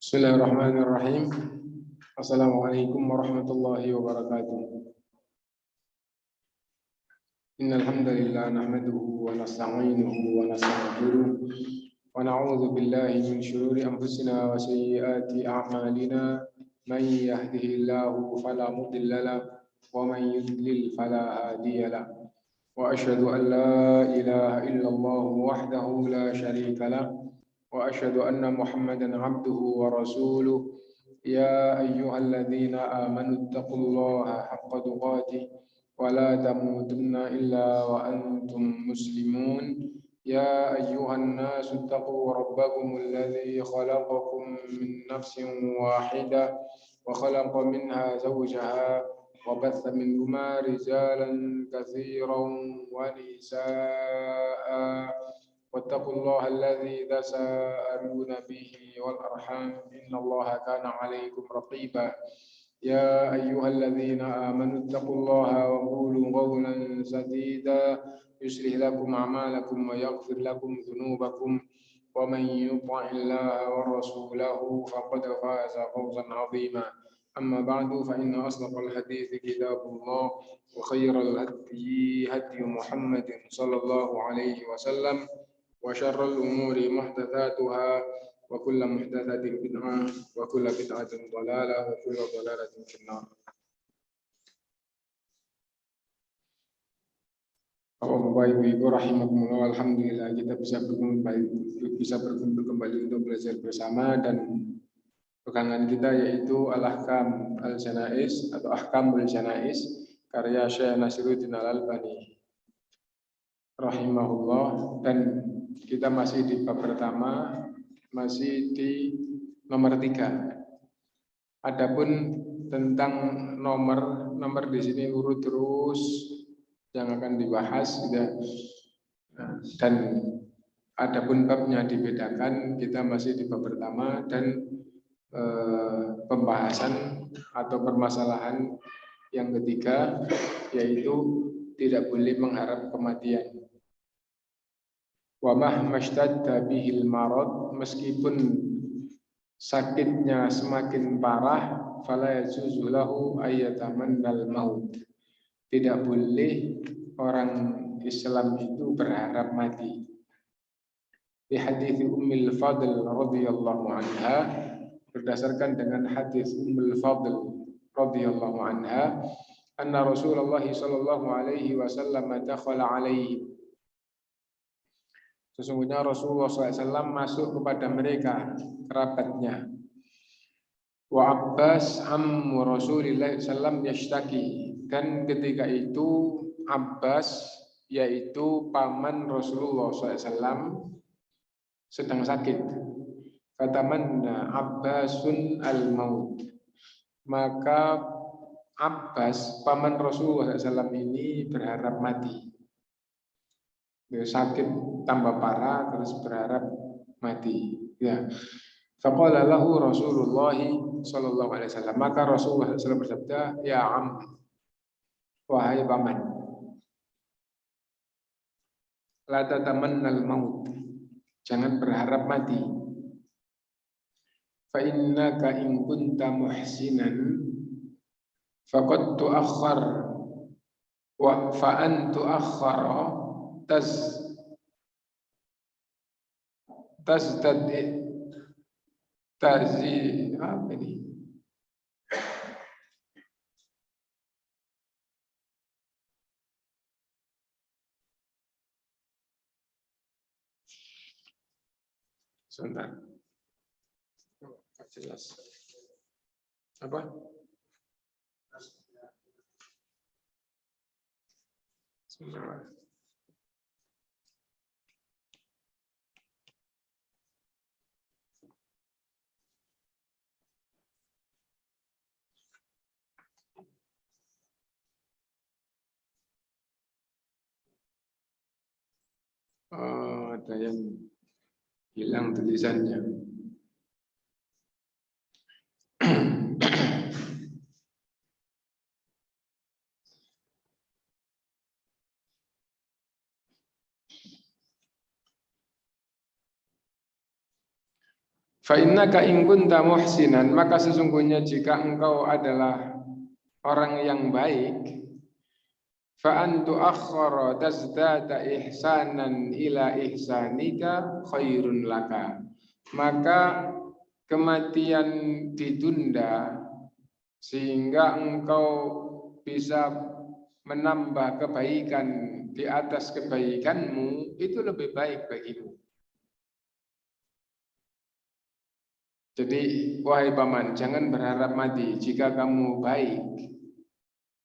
Bismillahirrahmanirrahim. Assalamualaikum warahmatullahi wabarakatuh. Innal hamdalillah nahmaduhu wa nasta'inuhu wa nastaghfiruh wa na'udzu billahi min shururi anfusina wa sayyiati a'malina. Man yahdihillahu fala mudilla lahu wa man yudlil fala hadiya lahu. Wa asyhadu an la ilaha illallah wahdahu la syarika lahu wa asyhadu anna Muhammadan abduhu wa rasuluh. يا أيها الذين آمنوا اتقوا الله حق تقاته ولا تموتن إلا وأنتم مسلمون. يا أيها الناس اتقوا ربكم الذي خلقكم من نفس واحدة وخلق منها زوجها وبث منهما رجالا كثيرا ونساء واتقوا الله الذي تساءلون به والأرحام إن الله كان عليكم رقيبا. يا أيها الذين آمنوا اتقوا الله وقولوا قولا سديدا يصلح لكم أعمالكم ويغفر لكم ذنوبكم ومن يطع الله ورسوله فقد فاز فوزا عظيما. أما بعد فإن أصدق الحديث كتاب الله وخير الهدي هدي محمد صلى الله عليه وسلم وشر الأمور محدثاتها وكل محدثة بدعة وكل بدعة ضلالة وكل ضلالة في النار. Bapak Ibu rahimakumullah, alhamdulillah kita bisa berkumpul kembali untuk belajar bersama, dan pegangan kita yaitu Al-Ahkam Al-Janaiz atau Ahkamul Janaiz karya Syekh Nasiruddin Al-Albani rahimahullah, dan kita masih di bab pertama, masih di nomor 3. Adapun tentang nomor di sini urut terus yang akan dibahas, dan adapun babnya dibedakan. Kita masih di bab pertama dan pembahasan atau permasalahan yang ketiga, yaitu tidak boleh mengharap kematian. Wa mahmashtadda bihil marad, meskipun sakitnya semakin parah, fala yajuzu lahu ayyatamannal maut, tidak boleh orang Islam itu berharap mati. Di hadis Ummul Fadl radhiyallahu anha, berdasarkan dengan hadis Ummul Fadl radhiyallahu anha, anna Rasulullah sallallahu alaihi wasallam dakhala alaihi, sesungguhnya Rasulullah SAW masuk kepada mereka, kerabatnya. Wa Abbas ammu Rasulillah SAW yashtaki, dan ketika itu Abbas, yaitu paman Rasulullah SAW, sedang sakit. Fatamanna Abbasun al-maut, maka Abbas, paman Rasulullah SAW ini berharap mati. Sakit tambah parah terus berharap mati. Ya. Faqala lahu Rasulullah sallallahu alaihi wasallam, maka Rasulullah SAW bersabda, ya am, wahai paman, la tatamannal maut, jangan berharap mati. Fa innaka in kunta muhsinan faqad tuakhkhar wa fa an tuakhkhara apa ini? Sebentar. Jelas. Apa? Sebentar. Ada yang hilang tulisannya. Fa innaka in kunta muhsinan, maka sesungguhnya jika engkau adalah orang yang baik, fa antu akhara tazdada ihsanan ila ihsanika khairun laka, maka kematian ditunda sehingga engkau bisa menambah kebaikan di atas kebaikanmu, itu lebih baik bagimu. Jadi wahai paman, jangan berharap mati jika kamu baik.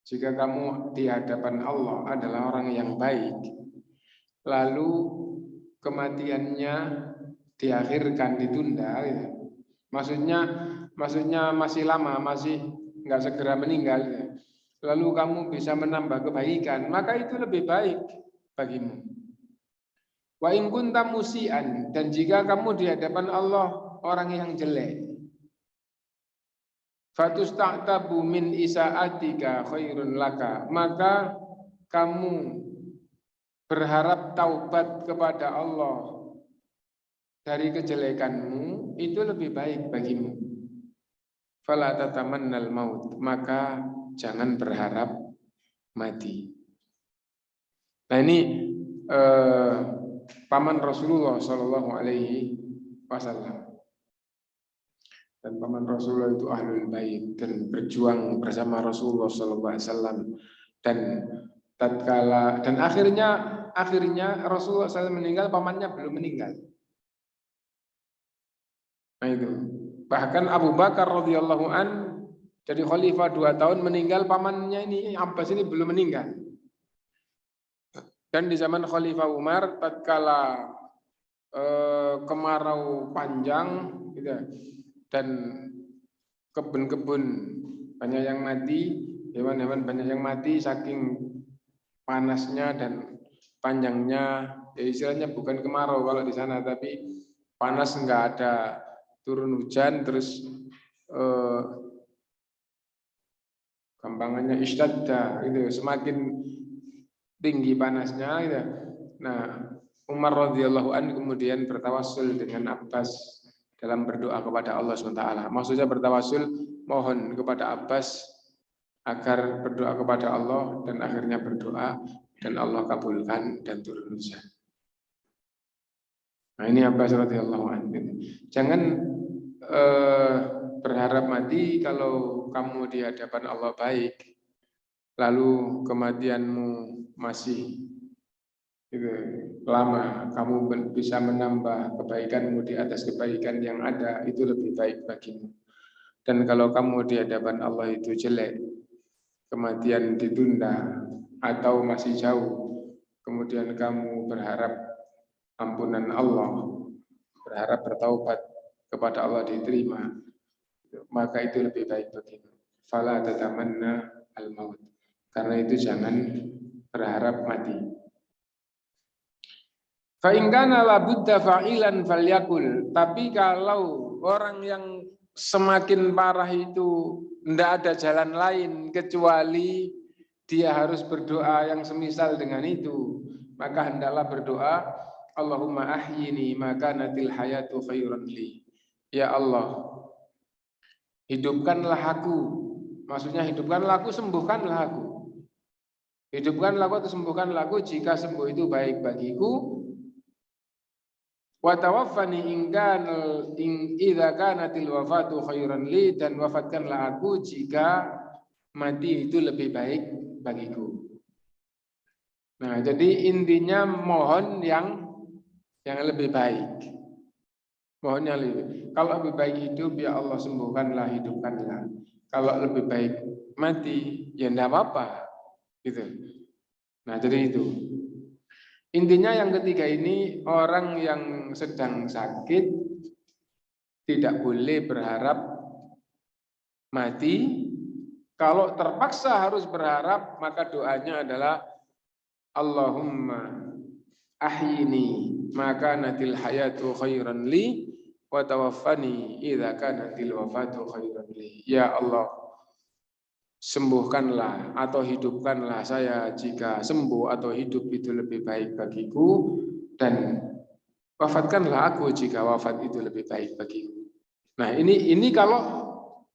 Jika kamu di hadapan Allah adalah orang yang baik, lalu kematiannya diakhirkan, ditunda, gitu. Maksudnya masih lama, masih nggak segera meninggal, gitu. Lalu kamu bisa menambah kebaikan, maka itu lebih baik bagimu. Wa in kunta musian, dan jika kamu di hadapan Allah orang yang jelek, fatusta'tabu min isa'atika khairun laka, maka kamu berharap taubat kepada Allah dari kejelekanmu, itu lebih baik bagimu. Fala tatamannal maut, maka jangan berharap mati. Nah ini paman Rasulullah Shallallahu Alaihi Wasallam. Dan paman Rasulullah itu ahlul bait dan berjuang bersama Rasulullah Sallallahu Alaihi Wasallam, dan tatkala dan akhirnya Rasulullah SAW meninggal, pamannya belum meninggal. Nah itu bahkan Abu Bakar radhiyallahu an jadi khalifah 2 tahun, meninggal pamannya ini Abbas ini belum meninggal. Dan di zaman Khalifah Umar tatkala kemarau panjang gitu, dan kebun-kebun banyak yang mati, hewan-hewan banyak yang mati saking panasnya dan panjangnya, ya istilahnya bukan kemarau kalau di sana, tapi panas, nggak ada turun hujan, terus gampangannya istadda gitu, semakin tinggi panasnya gitu. Nah, Umar radhiyallahu anhu kemudian bertawassul dengan Abbas dalam berdoa kepada Allah SWT. Maksudnya bertawassul, mohon kepada Abbas agar berdoa kepada Allah, dan akhirnya berdoa dan Allah kabulkan dan turun hujan. Nah ini Abbas radhiyallahu anhu. Jangan berharap mati kalau kamu di hadapan Allah baik, lalu kematianmu masih lama, kamu bisa menambah kebaikanmu di atas kebaikan yang ada, itu lebih baik bagimu. Dan kalau kamu di hadapan Allah itu jelek, kematian ditunda atau masih jauh, kemudian kamu berharap ampunan Allah, berharap bertaubat kepada Allah diterima, maka itu lebih baik bagimu. Fala tatamanna al-maut, karena itu jangan berharap mati. Fa in kana la budda fa'ilan falyakul, tapi kalau orang yang semakin parah itu tidak ada jalan lain kecuali dia harus berdoa yang semisal dengan itu, maka hendaklah berdoa, Allahumma ahyini maka natil hayatu khairan li. Ya Allah, hidupkanlah aku, maksudnya hidupkanlah aku, sembuhkanlah aku. Hidupkanlah aku atau sembuhkanlah aku jika sembuh itu baik bagiku. Wa tawaffani idza kanatil wafatu khairan li, dan wafatkanlah aku jika mati itu lebih baik bagiku. Nah, jadi intinya mohon yang lebih baik. Mohon yang lebih. Kalau lebih baik hidup, ya Allah sembuhkanlah, hidupkanlah. Kalau lebih baik mati, ya enggak apa-apa. Gitu. Nah, jadi itu. Intinya yang ketiga ini, orang yang sedang sakit tidak boleh berharap mati. Kalau terpaksa harus berharap, maka doanya adalah Allahumma ahyini maka natil hayatu khairan li wa tawaffani idza kanatil wafatu khairan li. Ya Allah, sembuhkanlah atau hidupkanlah saya jika sembuh atau hidup itu lebih baik bagiku, dan wafatkanlah aku jika wafat itu lebih baik bagiku. Nah, ini kalau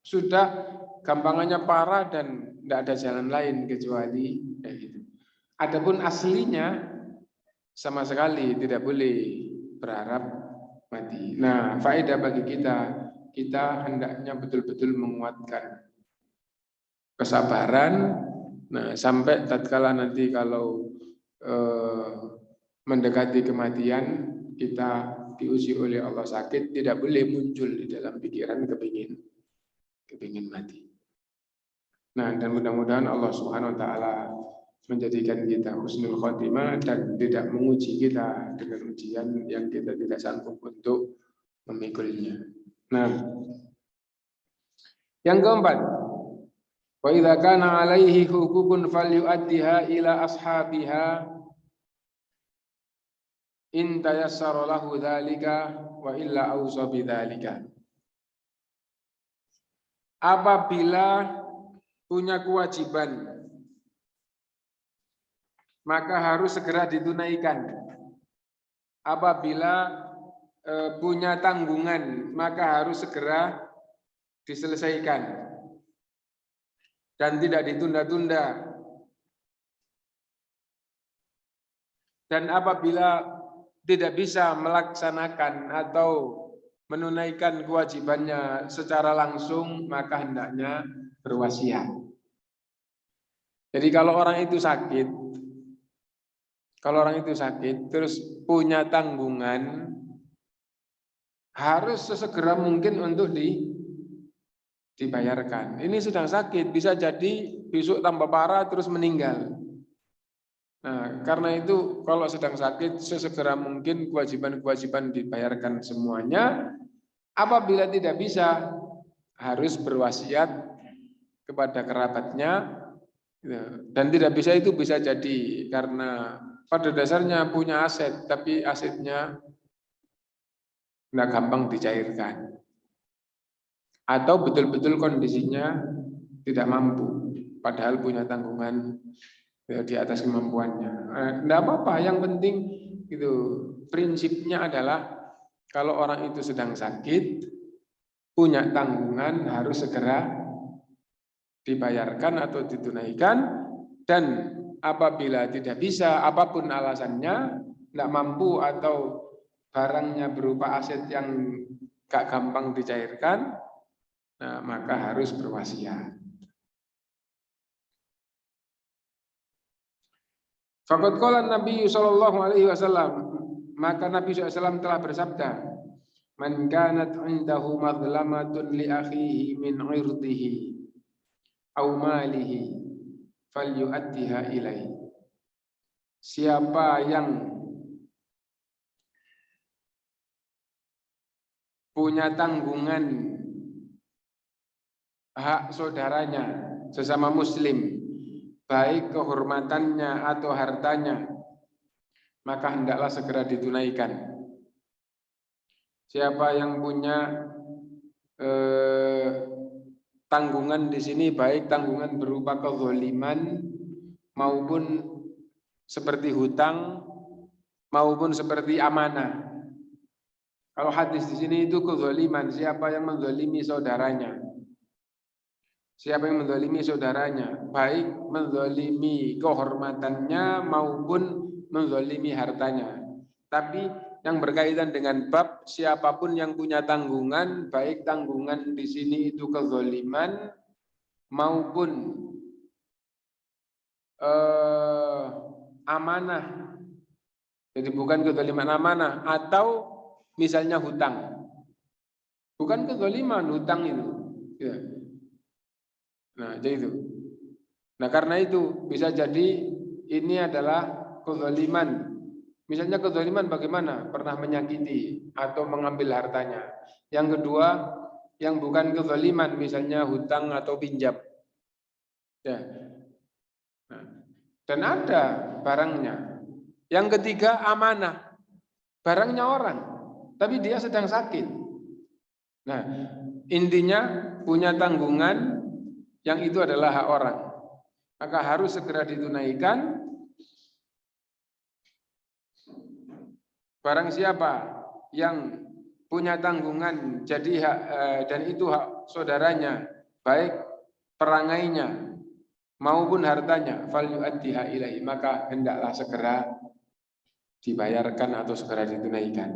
sudah gampangannya parah dan tidak ada jalan lain kecuali kayak gitu. Adapun aslinya sama sekali tidak boleh berharap mati. Nah, faedah bagi kita hendaknya betul-betul menguatkan kesabaran. Nah, sampai tatkala nanti kalau mendekati kematian, kita diuji oleh Allah sakit, tidak boleh muncul di dalam pikiran kepingin mati. Nah, dan mudah-mudahan Allah Subhanahu wa taala menjadikan kita husnul khotimah dan tidak menguji kita dengan ujian yang kita tidak sanggup untuk memikulnya. Nah, yang keempat, wa idza kana 'alaihi hukukun falyu'addiha ila ashabiha in tayassara lahu dzalika wa illa ausa bidzalika. Apabila punya kewajiban, maka harus segera ditunaikan. Apabila punya tanggungan, maka harus segera diselesaikan dan tidak ditunda-tunda. Dan apabila tidak bisa melaksanakan atau menunaikan kewajibannya secara langsung, maka hendaknya berwasiat. Jadi kalau orang itu sakit, terus punya tanggungan, harus sesegera mungkin untuk dibayarkan. Ini sedang sakit, bisa jadi besok tambah parah terus meninggal. Nah, karena itu kalau sedang sakit, sesegera mungkin kewajiban-kewajiban dibayarkan semuanya. Apabila tidak bisa, harus berwasiat kepada kerabatnya. Dan tidak bisa itu bisa jadi karena pada dasarnya punya aset, tapi asetnya nggak gampang dicairkan. Atau betul-betul kondisinya tidak mampu, padahal punya tanggungan di atas kemampuannya. Nggak apa-apa, yang penting itu prinsipnya adalah kalau orang itu sedang sakit, punya tanggungan harus segera dibayarkan atau ditunaikan, dan apabila tidak bisa, apapun alasannya, tidak mampu atau barangnya berupa aset yang gak gampang dicairkan, nah, maka harus berwasiat. Faqad qala Nabi sallallahu alaihi wasallam, maka Nabi SAW telah bersabda, man kanat indahu madlamatun li akhihi min irdihi aw malihi falyu'addiha ilaihi. Siapa yang punya tanggungan hak saudaranya sesama muslim, baik kehormatannya atau hartanya, maka hendaklah segera ditunaikan. Siapa yang punya tanggungan di sini, baik tanggungan berupa kezaliman maupun seperti hutang maupun seperti amanah. Kalau hadis di sini itu kezaliman, siapa yang menzalimi saudaranya. Siapa yang menzalimi saudaranya, baik menzalimi kehormatannya maupun menzalimi hartanya. Tapi yang berkaitan dengan bab siapapun yang punya tanggungan, baik tanggungan di sini itu kezaliman maupun amanah. Jadi bukan kezaliman, amanah, atau misalnya hutang. Bukan kezaliman, hutang itu. Ya. Nah, jadi itu. Nah, karena itu bisa jadi ini adalah kezaliman. Misalnya kezaliman bagaimana? Pernah menyakiti atau mengambil hartanya. Yang kedua, yang bukan kezaliman, misalnya hutang atau pinjam. Ya. Nah, dan ada barangnya. Yang ketiga, amanah. Barangnya orang, tapi dia sedang sakit. Nah, intinya punya tanggungan yang itu adalah hak orang, maka harus segera ditunaikan. Barang siapa yang punya tanggungan jadi hak dan itu hak saudaranya, baik perangainya maupun hartanya, fal yu'addiha ilaihi, maka hendaklah segera dibayarkan atau segera ditunaikan.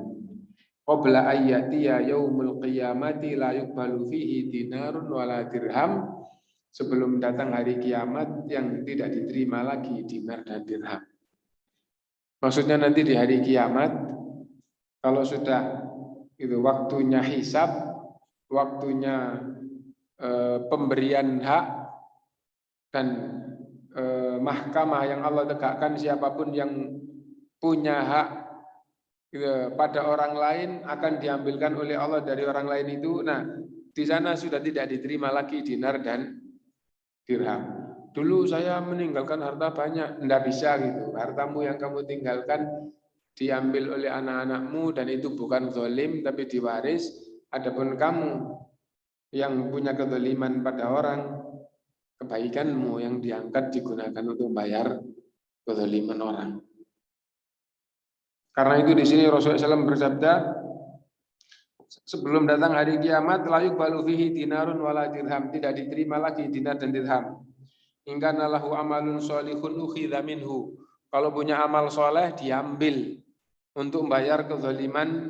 Qabla ayyatiya yaumul qiyamati la yuqbalu fihi dinarun wala dirham, sebelum datang hari kiamat yang tidak diterima lagi dinar dan dirham. Maksudnya nanti di hari kiamat, kalau sudah itu waktunya hisab, waktunya pemberian hak dan mahkamah yang Allah tegakkan, siapapun yang punya hak pada orang lain akan diambilkan oleh Allah dari orang lain itu. Nah, di sana sudah tidak diterima lagi dinar dan dirham. Dulu saya meninggalkan harta banyak, tidak bisa gitu. Hartamu yang kamu tinggalkan diambil oleh anak-anakmu dan itu bukan zalim tapi diwaris. Adapun kamu yang punya kezaliman pada orang, kebaikanmu yang diangkat digunakan untuk bayar kezaliman orang. Karena itu di sini Rasulullah SAW bersabda, sebelum datang hari kiamat, la yuqbalu fihi dinarun wala dirham, tidak diterima lagi dinar dan dirham. Hingga nalahu amalun sholihun ukhidha minhu. Kalau punya amal soleh diambil untuk membayar kezaliman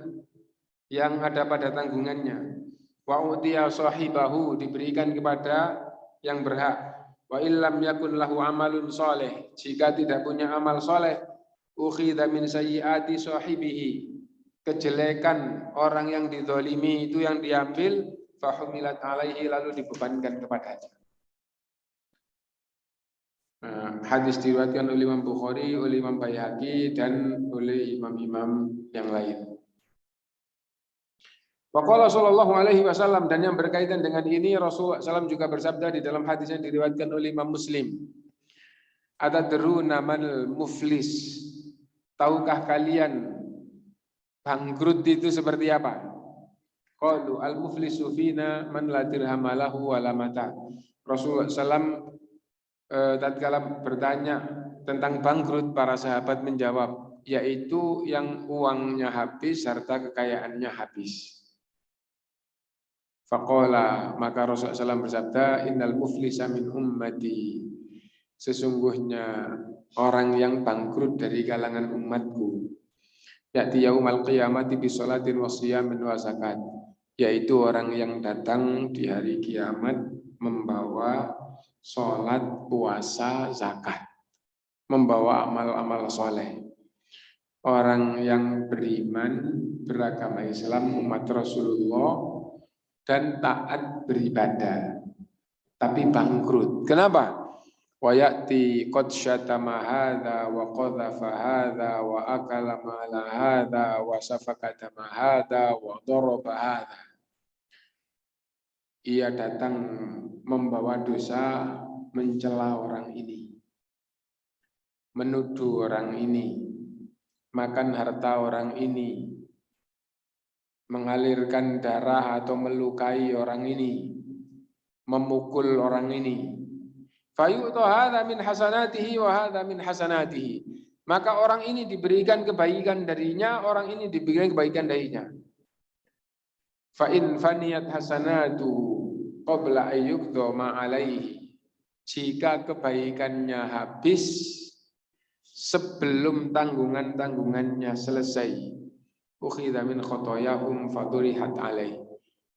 yang ada pada tanggungannya. Wa utiya sahibahu, diberikan kepada yang berhak. Wa illam yakun lahu amalun soleh, jika tidak punya amal soleh, ukhidha min sayyiati sahibihi, kejelekan orang yang dizalimi itu yang diambil, fahumilat alaihi, lalu dibebankan kepadanya. Hadis diriwayatkan oleh Imam Bukhari, oleh Imam Baihaqi dan oleh imam-imam yang lain. Waqala sallallahu alaihi wasallam, dan yang berkaitan dengan ini Rasulullah SAW juga bersabda di dalam hadis yang diriwayatkan oleh Imam Muslim. Atadruna manal muflis, tahukah kalian bangkrut itu seperti apa? Qalu al-muflisu fina man la dirham lahu wa la mata. Rasulullah SAW tatkala bertanya tentang bangkrut, para sahabat menjawab, yaitu yang uangnya habis serta kekayaannya habis. Faqala, maka Rasulullah SAW bersabda, innal muflisa min ummati, sesungguhnya orang yang bangkrut dari kalangan umatku, ya'ti yaumal qiyamati bi sholatin wa shiyamin wa zakat, yaitu orang yang datang di hari kiamat membawa sholat, puasa, zakat, membawa amal-amal soleh. Orang yang beriman, beragama Islam, umat Rasulullah, dan taat beribadah, tapi bangkrut. Kenapa? Wa ya'ti qad syatama hadza wa qadhafa hadza wa akala mala hadza wa safaka dama hadza wa daraba hadza. Ia datang membawa dosa, mencela orang ini, menuduh orang ini, makan harta orang ini, mengalirkan darah atau melukai orang ini, memukul orang ini. Fayu'ta hadza min hasanatihi wa hadza min hasanatihi. Maka orang ini diberikan kebaikan darinya, orang ini diberikan kebaikan darinya. Fa in faniyat hasanatu qabla ayyuqda ma alaihi. Jika kebaikannya habis sebelum tanggungan-tanggungannya selesai, ukhidha min khotoyahum fadurihat alaihi.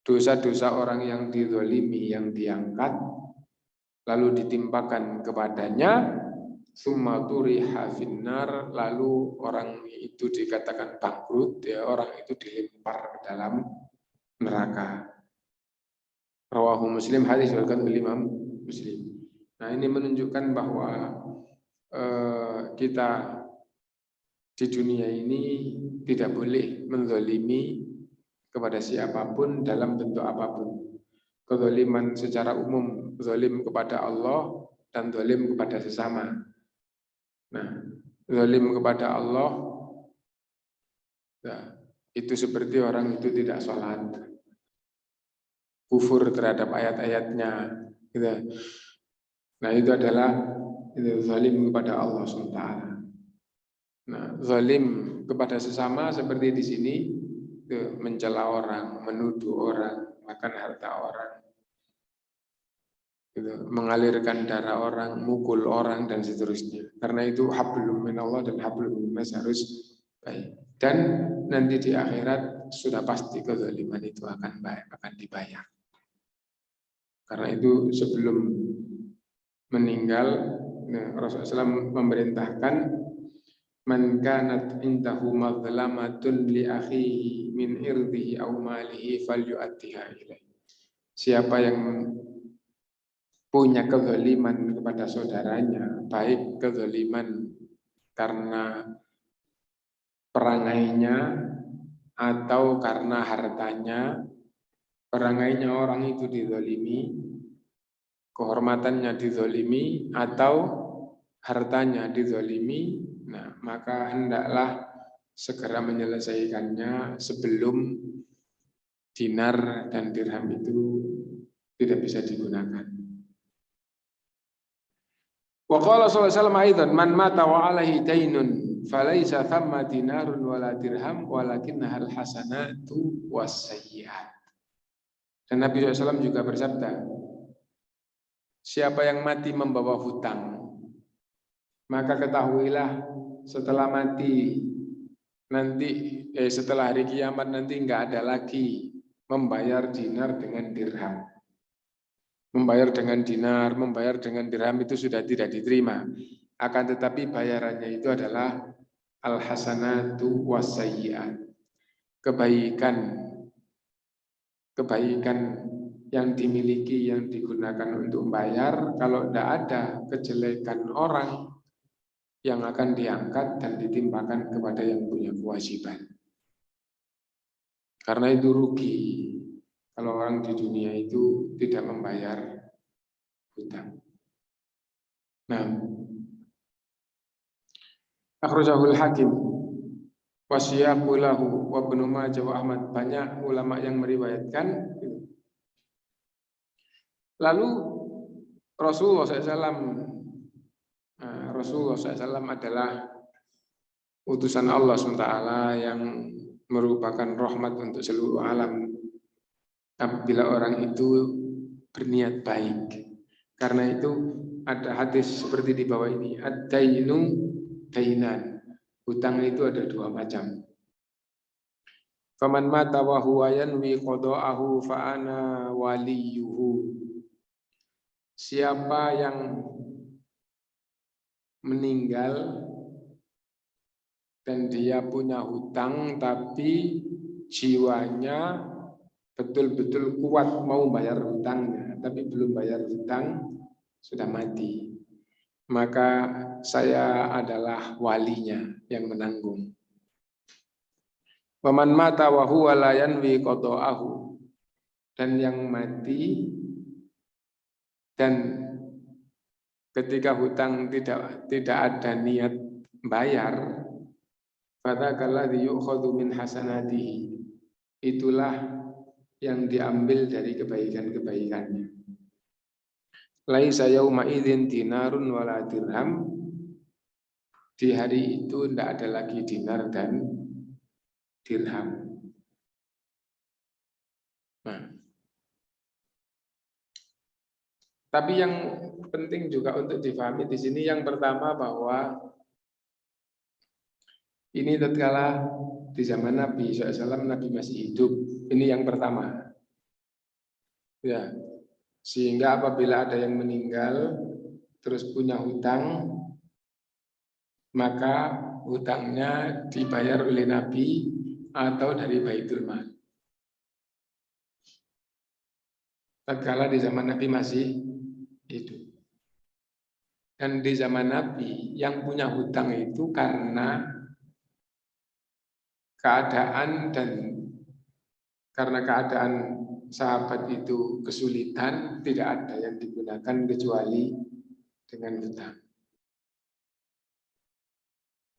Dosa-dosa orang yang dizalimi yang diangkat lalu ditimpakan kepadanya, summa turiha finnar, lalu orang itu dikatakan bangkrut, ya, orang itu dilempar ke dalam neraka. Rawahu Muslim, hadis diriwayatkan oleh Imam Muslim. Nah, ini menunjukkan bahwa kita di dunia ini tidak boleh menzalimi kepada siapapun dalam bentuk apapun. Kezaliman secara umum, zalim kepada Allah dan zalim kepada sesama. Nah, zalim kepada Allah, nah, itu seperti orang itu tidak sholat, kufur terhadap ayat-ayatnya, gitu. Nah, itu adalah itu zalim kepada Allah SWT. Nah, zalim kepada sesama seperti di sini, mencela orang, menuduh orang, makan harta orang, gitu, mengalirkan darah orang, mukul orang dan seterusnya. Karena itu hablum minallah dan hablum minnas harus baik. Dan nanti di akhirat sudah pasti kezaliman itu akan baik, akan dibayar. Karena itu sebelum meninggal, Rasulullah SAW memerintahkan man kanat indahu madlamatun li akhihi min irdihi aw malihi falyu'addiha ilaih. Siapa yang punya kezaliman kepada saudaranya, baik kezaliman karena perangainya atau karena hartanya, perangainya orang itu dizalimi, kehormatannya dizalimi, atau hartanya dizalimi, nah maka hendaklah segera menyelesaikannya sebelum dinar dan dirham itu tidak bisa digunakan. Wa qala sallallahu alaihi wasallam aidan man mata wa alaihi dainun falaisa thamma dinarun wala dirham walakinnaha alhasanatu wasayyi'at. Dan Nabi SAW juga bersabda, siapa yang mati membawa hutang, maka ketahuilah setelah mati nanti setelah hari kiamat nanti enggak ada lagi membayar dinar dengan dirham. Membayar dengan dinar, membayar dengan dirham itu sudah tidak diterima. Akan tetapi bayarannya itu adalah al-hasanatu wasayyi'at. Kebaikan yang dimiliki, yang digunakan untuk membayar. Kalau tidak ada kejelekan orang yang akan diangkat dan ditimpakan kepada yang punya kewajiban. Karena itu rugi kalau orang di dunia itu tidak membayar hutang. Nah, akhrajahul Hakim wasiyaqu lahu wa Ibnu Majah wa Ahmad. Banyak ulama yang meriwayatkan. Lalu Rasulullah SAW adalah utusan Allah SWT yang merupakan rahmat untuk seluruh alam. Apabila orang itu berniat baik. Karena itu ada hadis seperti di bawah ini. Ad-dainu dainan. Hutang itu ada dua macam. Faman mata wa huwa yanwi qada'ahu fa ana waliyuhu. Siapa yang meninggal dan dia punya hutang tapi jiwanya betul-betul kuat mau bayar hutangnya, tapi belum bayar hutang, sudah mati, maka saya adalah walinya yang menanggung. Waman mata wa huwa la yanwi qada'ahu, dan yang mati dan ketika hutang tidak ada niat bayar, fadzakalladzi yu'khadhu min hasanatihi, itulah yang diambil dari kebaikan-kebaikannya. Laisa yauma idzin dinarun wala dirham. Di hari itu tidak ada lagi dinar dan dirham. Nah, tapi yang penting juga untuk difahami di sini yang pertama bahwa ini tatkala di zaman Nabi SAW, Nabi masih hidup. Ini yang pertama. Ya, sehingga apabila ada yang meninggal terus punya hutang, maka hutangnya dibayar oleh Nabi atau dari Baitul Mal. Tatkala di zaman Nabi masih hidup. Dan di zaman Nabi yang punya hutang itu karena keadaan sahabat itu kesulitan, tidak ada yang digunakan kecuali dengan hutang.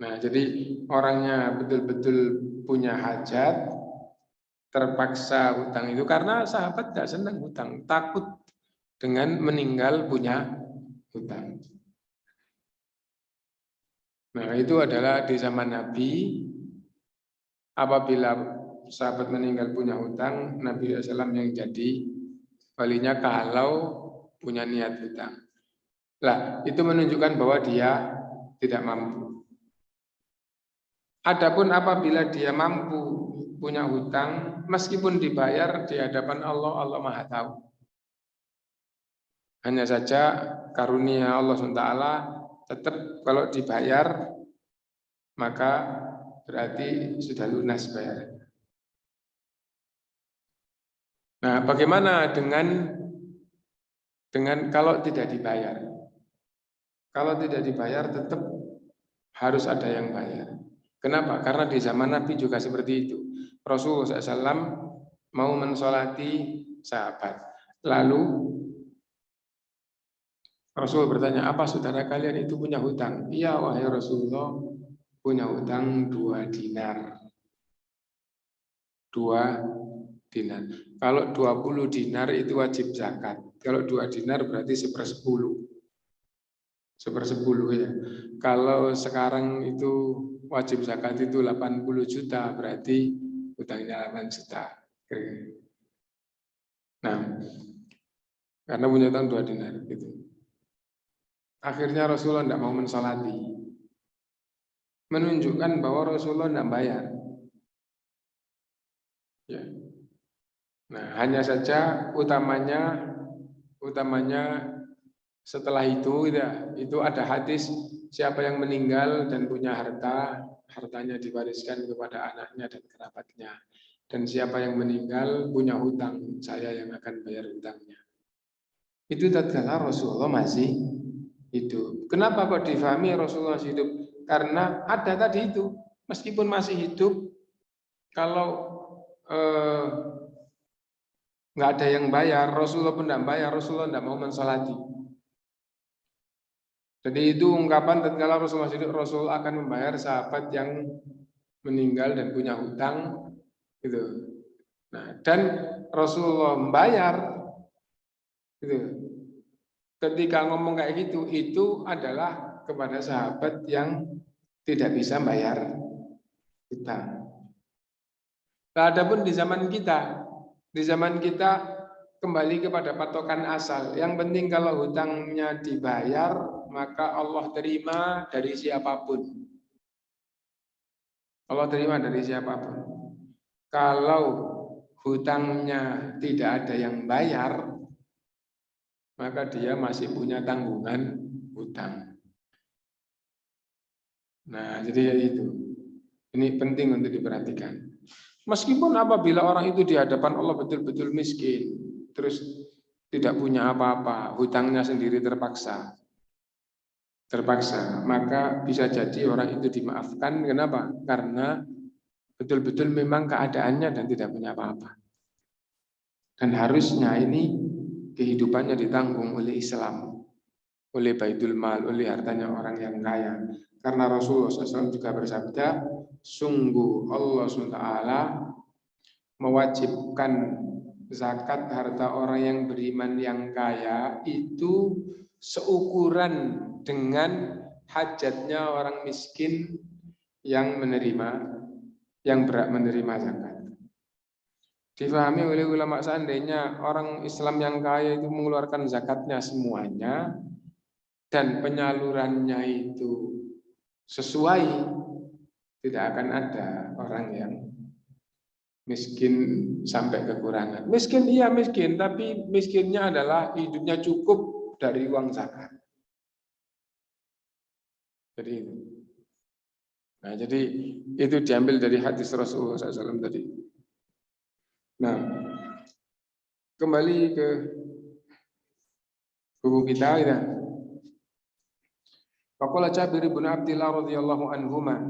Nah, jadi orangnya betul-betul punya hajat, terpaksa hutang itu karena sahabat tidak senang hutang, takut dengan meninggal punya hutang. Nah, itu adalah di zaman Nabi, apabila sahabat meninggal punya hutang, Nabi SAW yang jadi walinya kalau punya niat hutang. Lah, itu menunjukkan bahwa dia tidak mampu. Adapun apabila dia mampu punya hutang, meskipun dibayar di hadapan Allah, Allah Maha tahu. Hanya saja karunia Allah SWT tetap kalau dibayar, maka berarti sudah lunas bayarnya. Nah, bagaimana dengan kalau tidak dibayar? Kalau tidak dibayar tetap harus ada yang bayar. Kenapa? Karena di zaman Nabi juga seperti itu. Rasulullah SAW mau mensolati sahabat. Lalu Rasul bertanya, apa saudara kalian itu punya hutang? Iya wahai Rasulullah, punya hutang 2 dinar. 2 dinar. Kalau 20 dinar itu wajib zakat. Kalau 2 dinar berarti 1/10. 1/10 ya. Kalau sekarang itu wajib zakat itu 80 juta, berarti hutangnya 8 juta. Nah, karena punya hutang 2 dinar gitu. Akhirnya Rasulullah tidak mau mensolati. Menunjukkan bahwa Rasulullah tidak bayar. Ya. Nah, hanya saja utamanya setelah itu ada hadis siapa yang meninggal dan punya hartanya diwariskan kepada anaknya dan kerabatnya. Dan siapa yang meninggal punya hutang, saya yang akan bayar hutangnya. Itu tatkala Rasulullah masih hidup. Kenapa kok difahami Rasulullah masih hidup? Karena ada tadi itu, meskipun masih hidup, kalau nggak ada yang bayar, Rasulullah pun tidak bayar, Rasulullah tidak mau mensolati. Jadi itu ungkapan tatkala Rasulullah masih hidup, Rasul akan membayar sahabat yang meninggal dan punya hutang, gitu. Nah, dan Rasulullah membayar, gitu. Ketika ngomong kayak gitu, itu adalah kepada sahabat yang tidak bisa bayar hutang. Nah, adapun di zaman kita kembali kepada patokan asal. Yang penting kalau hutangnya dibayar, maka Allah terima dari siapapun. Allah terima dari siapapun. Kalau hutangnya tidak ada yang bayar, maka dia masih punya tanggungan hutang. Nah, jadi itu. Ini penting untuk diperhatikan. Meskipun apabila orang itu di hadapan Allah betul-betul miskin, terus tidak punya apa-apa, hutangnya sendiri terpaksa, maka bisa jadi orang itu dimaafkan. Kenapa? Karena betul-betul memang keadaannya dan tidak punya apa-apa. Dan harusnya ini kehidupannya ditanggung oleh Islam, oleh Baitul Mal, oleh hartanya orang yang kaya. Karena Rasulullah SAW juga bersabda, sungguh Allah SWT mewajibkan zakat harta orang yang beriman yang kaya itu seukuran dengan hajatnya orang miskin yang berhak menerima zakat. Difahami oleh ulama, seandainya orang Islam yang kaya itu mengeluarkan zakatnya semuanya dan penyalurannya itu sesuai, tidak akan ada orang yang miskin sampai kekurangan. Miskin iya miskin, tapi miskinnya adalah hidupnya cukup dari uang zakat. Jadi itu. Nah, jadi itu diambil dari hadis Rasulullah SAW tadi. Nah, kembali ke buku kita ya. Faqala Jabir bin Abdullah radhiyallahu anhuma,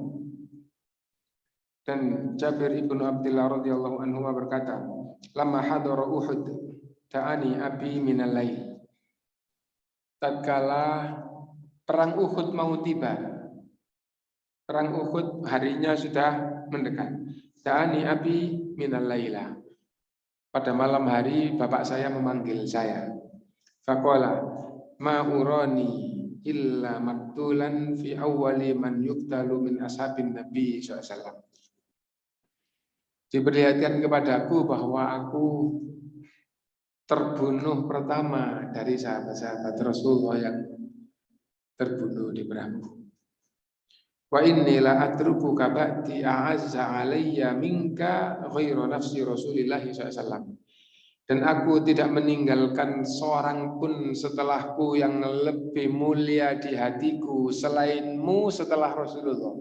dan Jabir ibnu Abdullah radhiyallahu anhuma berkata, "Lamma hadara Uhud, ta'ani abi minal lail." Tatkala perang Uhud mau tiba, perang Uhud harinya sudah mendekat. Ta'ani abi minal laila. Pada malam hari bapak saya memanggil saya. Faqala ma urani illa maktulan fi awwali man yuqtalu min ashabin Nabi SAW. diperlihatkan kepadaku bahwa aku terbunuh pertama dari sahabat-sahabat Rasulullah yang terbunuh di perang. Wa inni la atruku kabati a'azza alayya minka ghairu nafsi Rasulillah SAW. Dan aku tidak meninggalkan seorang pun setelahku yang lebih mulia di hatiku selainmu setelah Rasulullah.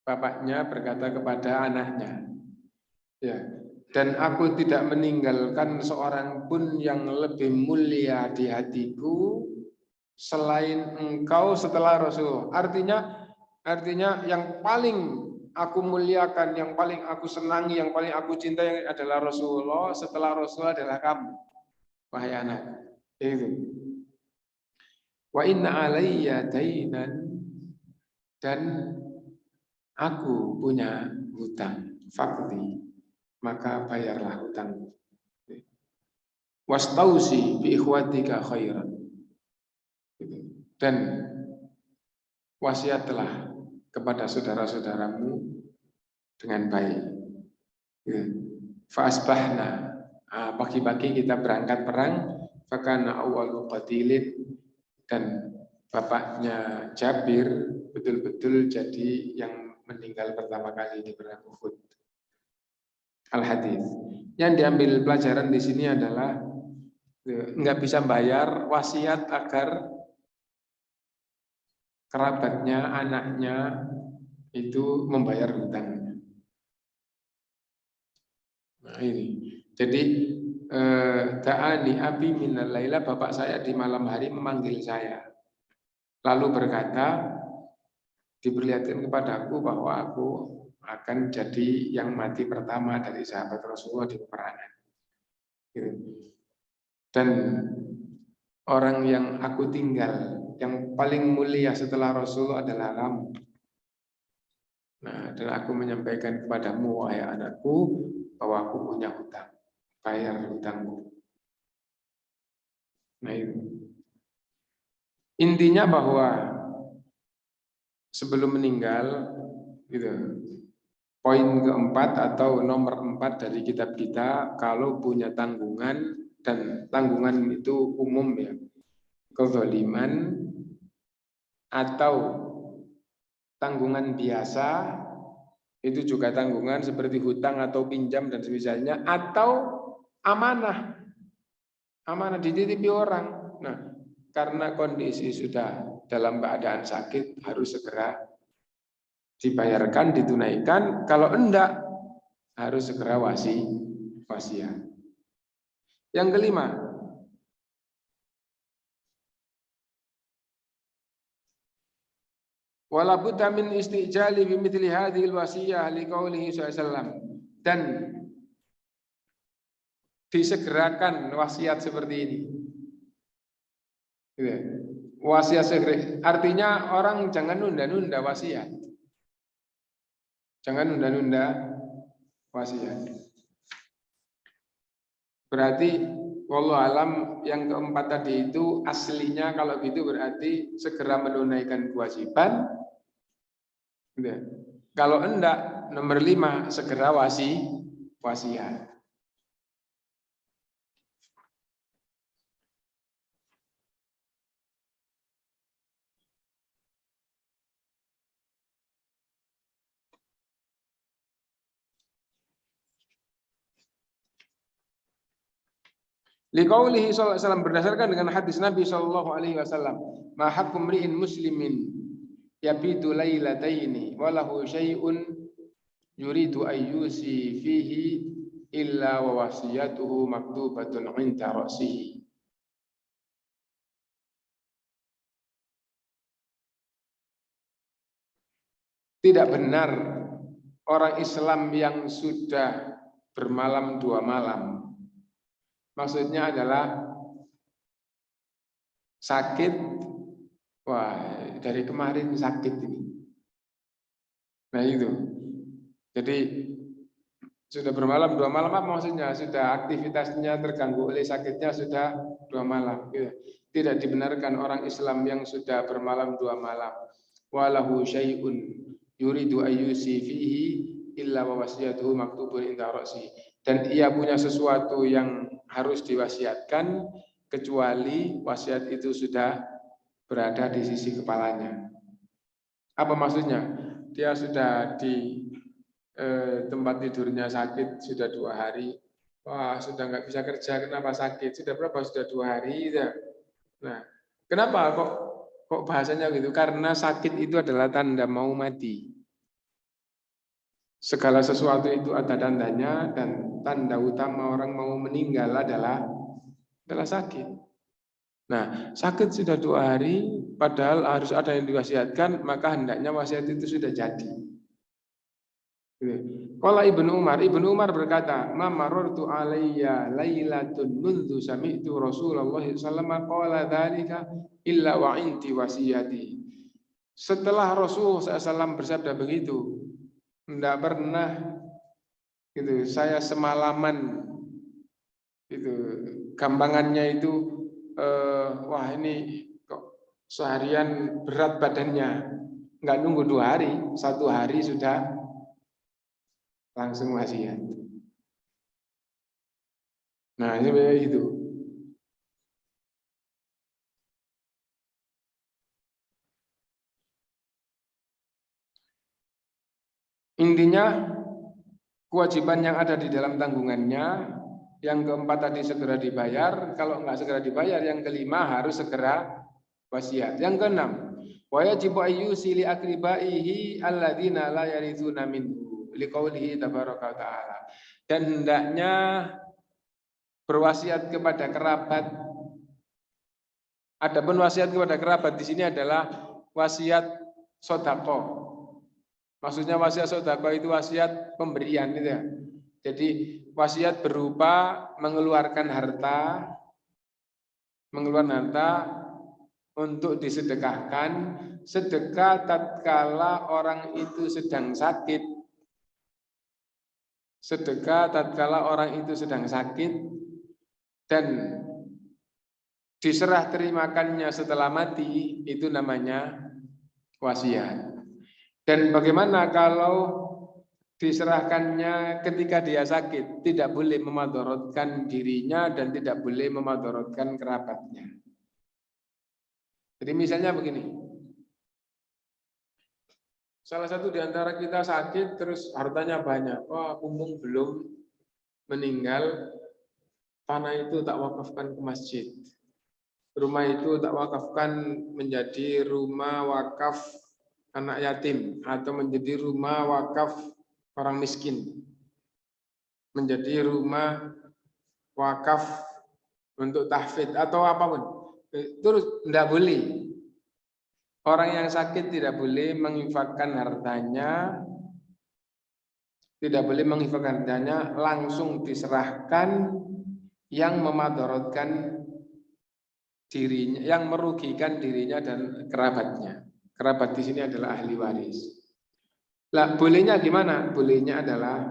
Bapaknya berkata kepada anaknya, ya, dan aku tidak meninggalkan seorang pun yang lebih mulia di hatiku selain engkau setelah Rasulullah. Artinya yang paling aku muliakan, yang paling aku senangi, yang paling aku cintai adalah Rasulullah. Setelah Rasulullah adalah kamu, wahai anak. Itu. Wa inna alayya dainan, dan aku punya hutang. Faqdi, maka bayarlah hutangmu. Wastausi bi ikhwatika khairan. Dan wasiatlah kepada saudara-saudaramu dengan baik. Fa'asbahna, pagi-pagi kita berangkat perang. Fakana awwalu qatilin, dan bapaknya Jabir betul-betul jadi yang meninggal pertama kali di perang Uhud. Al-hadis. Yang diambil pelajaran di sini adalah nggak bisa bayar wasiat agar kerabatnya, anaknya itu membayar hutangnya. Nah ini. Jadi ta'ani abi minal laila, bapak saya di malam hari memanggil saya. Lalu berkata, diperlihatkan kepadaku bahwa aku akan jadi yang mati pertama dari sahabat Rasulullah di peperangan. Gitu. Dan orang yang aku tinggal, yang paling mulia setelah Rasulullah adalah kamu. Nah, dan aku menyampaikan kepadamu, wahai anakku, bahwa aku punya hutang. Bayar hutangmu. Nah itu. Intinya bahwa sebelum meninggal, gitu, poin keempat atau nomor 4 dari kitab kita, kalau punya tanggungan, dan tanggungan itu umum ya, kezaliman atau tanggungan biasa, itu juga tanggungan seperti hutang atau pinjam dan semisalnya, atau amanah dititipi orang. Nah, karena kondisi sudah dalam keadaan sakit, harus segera dibayarkan, ditunaikan. Kalau enggak, harus segera wasiat. Yang kelima, wala budda min istijali bi mithli hadhil wasiyah liqaulihi sallallahu, dan disegerakan wasiat seperti ini. Wasiat segera, artinya orang jangan nunda-nunda wasiat. Jangan nunda-nunda wasiat. Berarti wallahu alam yang keempat tadi itu aslinya kalau gitu berarti segera menunaikan kewajiban. Kalau enggak, nomor 5 segera wasiat. Liqaulihi sallallahu alaihi wasallam, berdasarkan dengan hadis Nabi sallallahu alaihi wasallam, ma haqqu mri'in muslimin yabitu lailataini wa lahu syai'un yuridu ayyusi fihi illa wa wasiyatuhu maktubatun 'inda ra'sihi. Tidak benar orang Islam yang sudah bermalam 2 malam. Maksudnya adalah sakit, wah dari kemarin sakit ini. Nah itu. Jadi sudah bermalam 2 malam, apa maksudnya? Sudah aktivitasnya terganggu oleh sakitnya sudah 2 malam. Tidak dibenarkan orang Islam yang sudah bermalam 2 malam. Walahu syai'un yuridu ayyusi fihi, illa wa wasiyatuhu maktubun inda ra'si. Dan ia punya sesuatu yang harus diwasiatkan kecuali wasiat itu sudah berada di sisi kepalanya. Apa maksudnya? Dia sudah di tempat tidurnya sakit sudah 2 hari. Wah, sudah nggak bisa kerja, kenapa sakit? Sudah berapa? Sudah 2 hari. Ya. Nah, kenapa kok bahasanya gitu? Karena sakit itu adalah tanda mau mati. Segala sesuatu itu ada tandanya, dan tanda utama orang mau meninggal adalah sakit. Nah, sakit sudah 2 hari, padahal harus ada yang diwasiatkan, maka hendaknya wasiat itu sudah jadi. Qala Ibnu Umar berkata, "Ma marartu alayya lailatun mundu sami'tu Rasulullah sallallahu alaihi wasallam qala dzalika illa wa inti wasiyati." Setelah Rasul SAW bersabda begitu, tidak pernah gitu saya semalaman itu gampangannya itu wah ini kok seharian berat badannya, nggak nunggu 2 hari, 1 hari sudah langsung wasiat. Nah, ini itu. Intinya kewajiban yang ada di dalam tanggungannya, yang keempat tadi segera dibayar, kalau enggak segera dibayar, yang kelima harus segera wasiat. Yang keenam, wa yajibu ayyusili akribaihi alladzina la yarithuna minhu liqaulihi tabaraka ta'ala. Dan hendaknya berwasiat kepada kerabat. Adapun wasiat kepada kerabat di sini adalah wasiat sedekah. Maksudnya wasiat sedekah itu wasiat pemberian gitu ya. Jadi wasiat berupa mengeluarkan harta untuk disedekahkan, sedekah tatkala orang itu sedang sakit. Sedekah tatkala orang itu sedang sakit dan diserah terimakannya setelah mati, itu namanya wasiat. Dan bagaimana kalau diserahkannya ketika dia sakit? Tidak boleh memadorotkan dirinya dan tidak boleh memadorotkan kerabatnya. Jadi misalnya begini, salah satu di antara kita sakit terus hartanya banyak. Wah, mumpung belum meninggal, tanah itu tak wakafkan ke masjid. Rumah itu tak wakafkan menjadi rumah wakaf anak yatim atau menjadi rumah wakaf orang miskin, menjadi rumah wakaf untuk tahfidz atau apapun. Terus tidak boleh. Orang yang sakit tidak boleh menginfakkan hartanya, langsung diserahkan yang memadorotkan dirinya, yang merugikan dirinya dan kerabatnya. Kerabat di sini adalah ahli waris. Lah, bolehnya gimana? Bolehnya adalah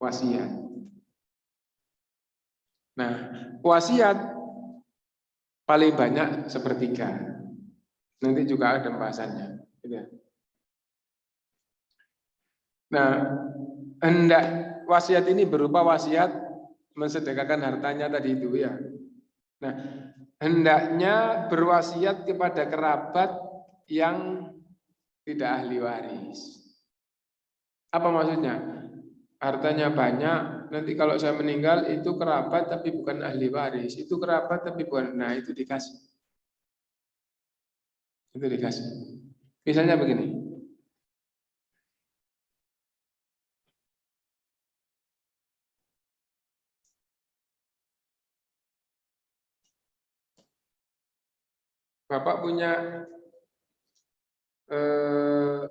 wasiat. Nah, wasiat paling banyak sepertiga. Nanti juga ada pembahasannya. Nah, hendak wasiat ini berupa wasiat mensedekahkan hartanya tadi itu ya. Nah, hendaknya berwasiat kepada kerabat yang tidak ahli waris. Apa maksudnya? Hartanya banyak, nanti kalau saya meninggal itu kerabat tapi bukan ahli waris, itu kerabat tapi bukan, nah itu dikasih. Itu dikasih. Misalnya begini. Bapak punya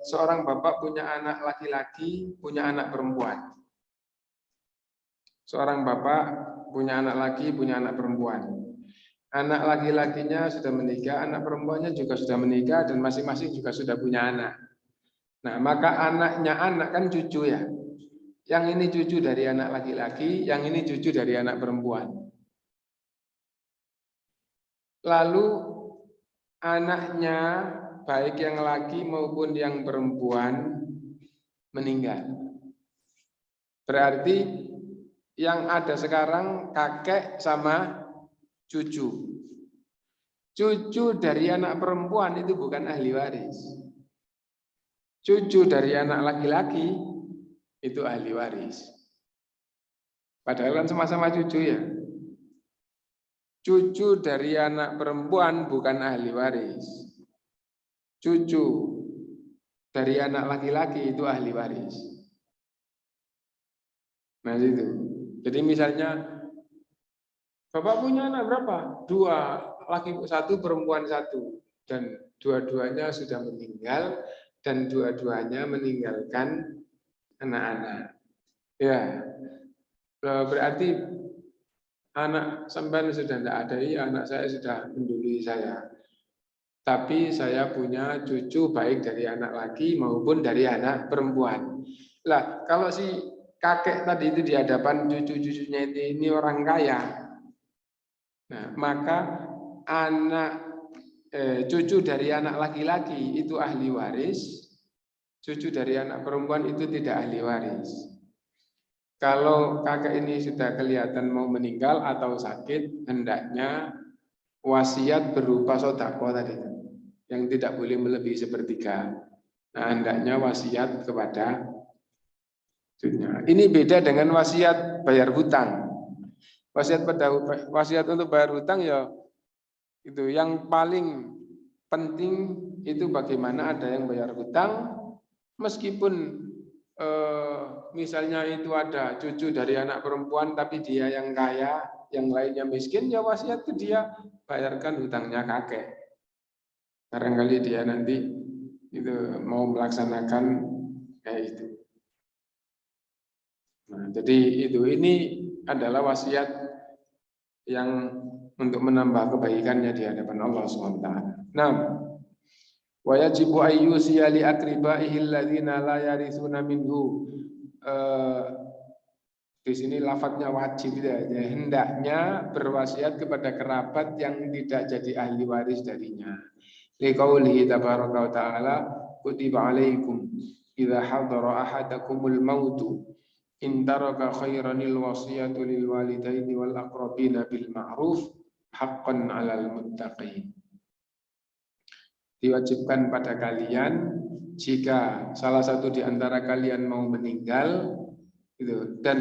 seorang bapak punya anak laki-laki, punya anak perempuan. Seorang bapak punya anak laki, punya anak perempuan. Anak laki-lakinya sudah menikah, anak perempuannya juga sudah menikah, dan masing-masing juga sudah punya anak. Nah, maka anaknya anak kan cucu ya. Yang ini cucu dari anak laki-laki, yang ini cucu dari anak perempuan. Lalu anaknya, baik yang laki maupun yang perempuan, meninggal. Berarti yang ada sekarang kakek sama cucu. Cucu dari anak perempuan itu bukan ahli waris. Cucu dari anak laki-laki itu ahli waris. Padahal kan sama-sama cucu ya. Cucu dari anak perempuan bukan ahli waris. Cucu dari anak laki-laki itu ahli waris. Nah itu. Jadi misalnya bapak punya anak berapa? 2, laki 1, perempuan 1, dan dua-duanya sudah meninggal dan dua-duanya meninggalkan anak-anak. Ya, berarti anak sampean sudah tidak ada, ya anak saya sudah mendului saya. Tapi saya punya cucu baik dari anak laki maupun dari anak perempuan. Lah, kalau si kakek tadi itu di hadapan cucu-cucunya ini orang kaya, nah, maka cucu dari anak laki-laki itu ahli waris, cucu dari anak perempuan itu tidak ahli waris. Kalau kakek ini sudah kelihatan mau meninggal atau sakit, hendaknya wasiat berupa sodako tadi, yang tidak boleh melebihi sepertiga. Nah, hendaknya wasiat kepada cucunya. Ini beda dengan wasiat bayar hutang. Wasiat untuk bayar hutang ya itu yang paling penting itu bagaimana ada yang bayar hutang meskipun misalnya itu ada cucu dari anak perempuan tapi dia yang kaya, yang lainnya miskin, ya wasiat itu dia bayarkan hutangnya kakek. Barangkali dia nanti itu mau melaksanakan kayak itu. Nah, jadi ini adalah wasiat yang untuk menambah kebaikannya di hadapan Allah SWT. Nah, wa yajibu ayyusiya li akribaihi alladziina la yarithuna minhu. Di sini lafadznya wajib ya. Hendaknya berwasiat kepada kerabat yang tidak jadi ahli waris darinya. Liqaulihi tabaraka wa ta'ala kutiba alaikum idza hadara ahadakumul mautu in taraka khairanil wasiyatu lil walidaini wal aqrabina bil ma'ruf haqqan 'alal muttaqin. Diwajibkan pada kalian jika salah satu di antara kalian mau meninggal gitu, dan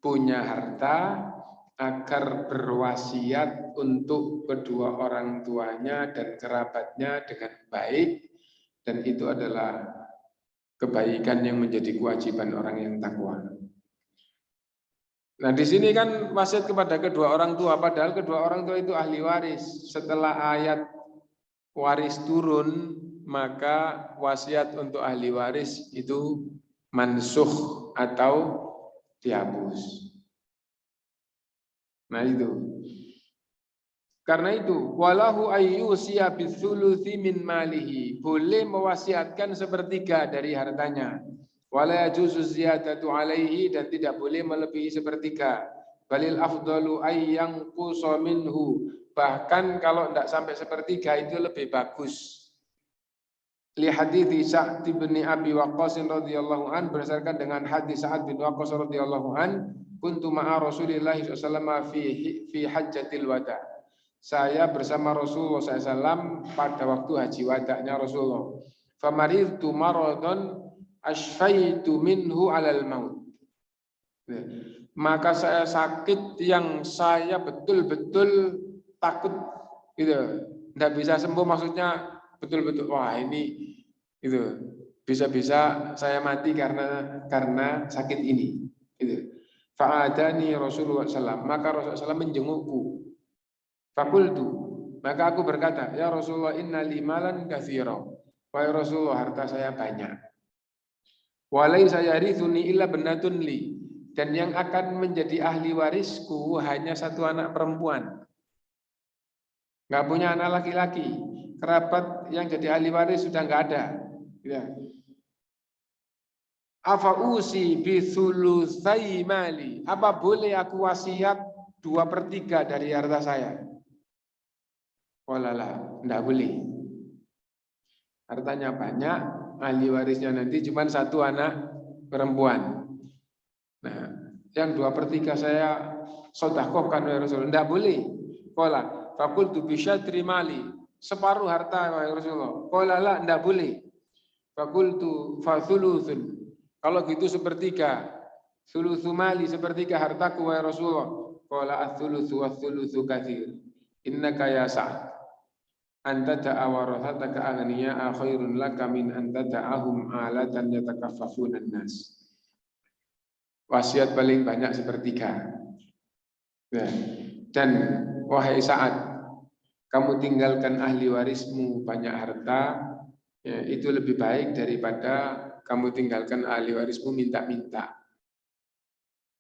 punya harta agar berwasiat untuk kedua orang tuanya dan kerabatnya dengan baik, dan itu adalah kebaikan yang menjadi kewajiban orang yang takwa. Nah, di sini kan wasiat kepada kedua orang tua, padahal kedua orang tua itu ahli waris. Setelah ayat waris turun, maka wasiat untuk ahli waris itu mansukh atau dihapus. Nah itu. Karena itu, walahu ayyusiya bitsulusi min malihi, boleh mewasiatkan sepertiga dari hartanya. Wala yajuzu ziyadatu alaihi, dan tidak boleh melebihi sepertiga. Balil afdalu ayyang qusa minhu, bahkan kalau tidak sampai sepertiga itu lebih bagus. Li hadithi Sa'd bin Abi Waqqas radhiyallahu an, berdasarkan dengan hadis Sa'ad bin Waqqas radhiyallahu an, kuntu ma'a Rasulillah sallallahu alaihi wasallam fi hajjatil wada. Saya bersama Rasulullah SAW pada waktu haji wada'nya Rasulullah. Famaridtu maradhan asfaitu minhu alal maut. Maka saya sakit yang saya betul-betul takut gitu. Tidak bisa sembuh, maksudnya betul-betul wah ini itu bisa-bisa saya mati karena sakit ini gitu. Fa'adani Rasulullah SAW, maka Rasulullah SAW menjengukku. Fakultu, maka aku berkata, ya Rasulullah inna limalan katsira. Wahai Rasulullah, harta saya banyak. Walaysa yarithuni illa bannatun li, dan yang akan menjadi ahli warisku hanya satu anak perempuan. Enggak punya anak laki-laki. Kerabat yang jadi ahli waris sudah enggak ada. Ya. Afa usi bi thulutsai mali. Apa boleh aku wasiat 2/3 dari harta saya? Walalah, enggak boleh. Hartanya banyak, ahli warisnya nanti cuma satu anak perempuan. yang 2/3 saya sedekahkan wahai Rasulullah. Tidak boleh. Qala faqultu bi syatri mali, separuh harta wahai Rasulullah. Qala la, tidak boleh. Faqultu fa thuluthun, kalau gitu sepertiga. Thuluthu mali, sepertiga hartaku wahai Rasulullah. Qala ats-thuluthu wath-thuluthu katsir. Innaka ya Sa'ad anta da'a warathataka aghniya'a khairun laka min anta da'ahum alatan yatakaffafuna an-nas. Wasiat paling banyak sepertiga. Nah, dan wahai Sa'ad, kamu tinggalkan ahli warismu banyak harta, ya, itu lebih baik daripada kamu tinggalkan ahli warismu minta-minta.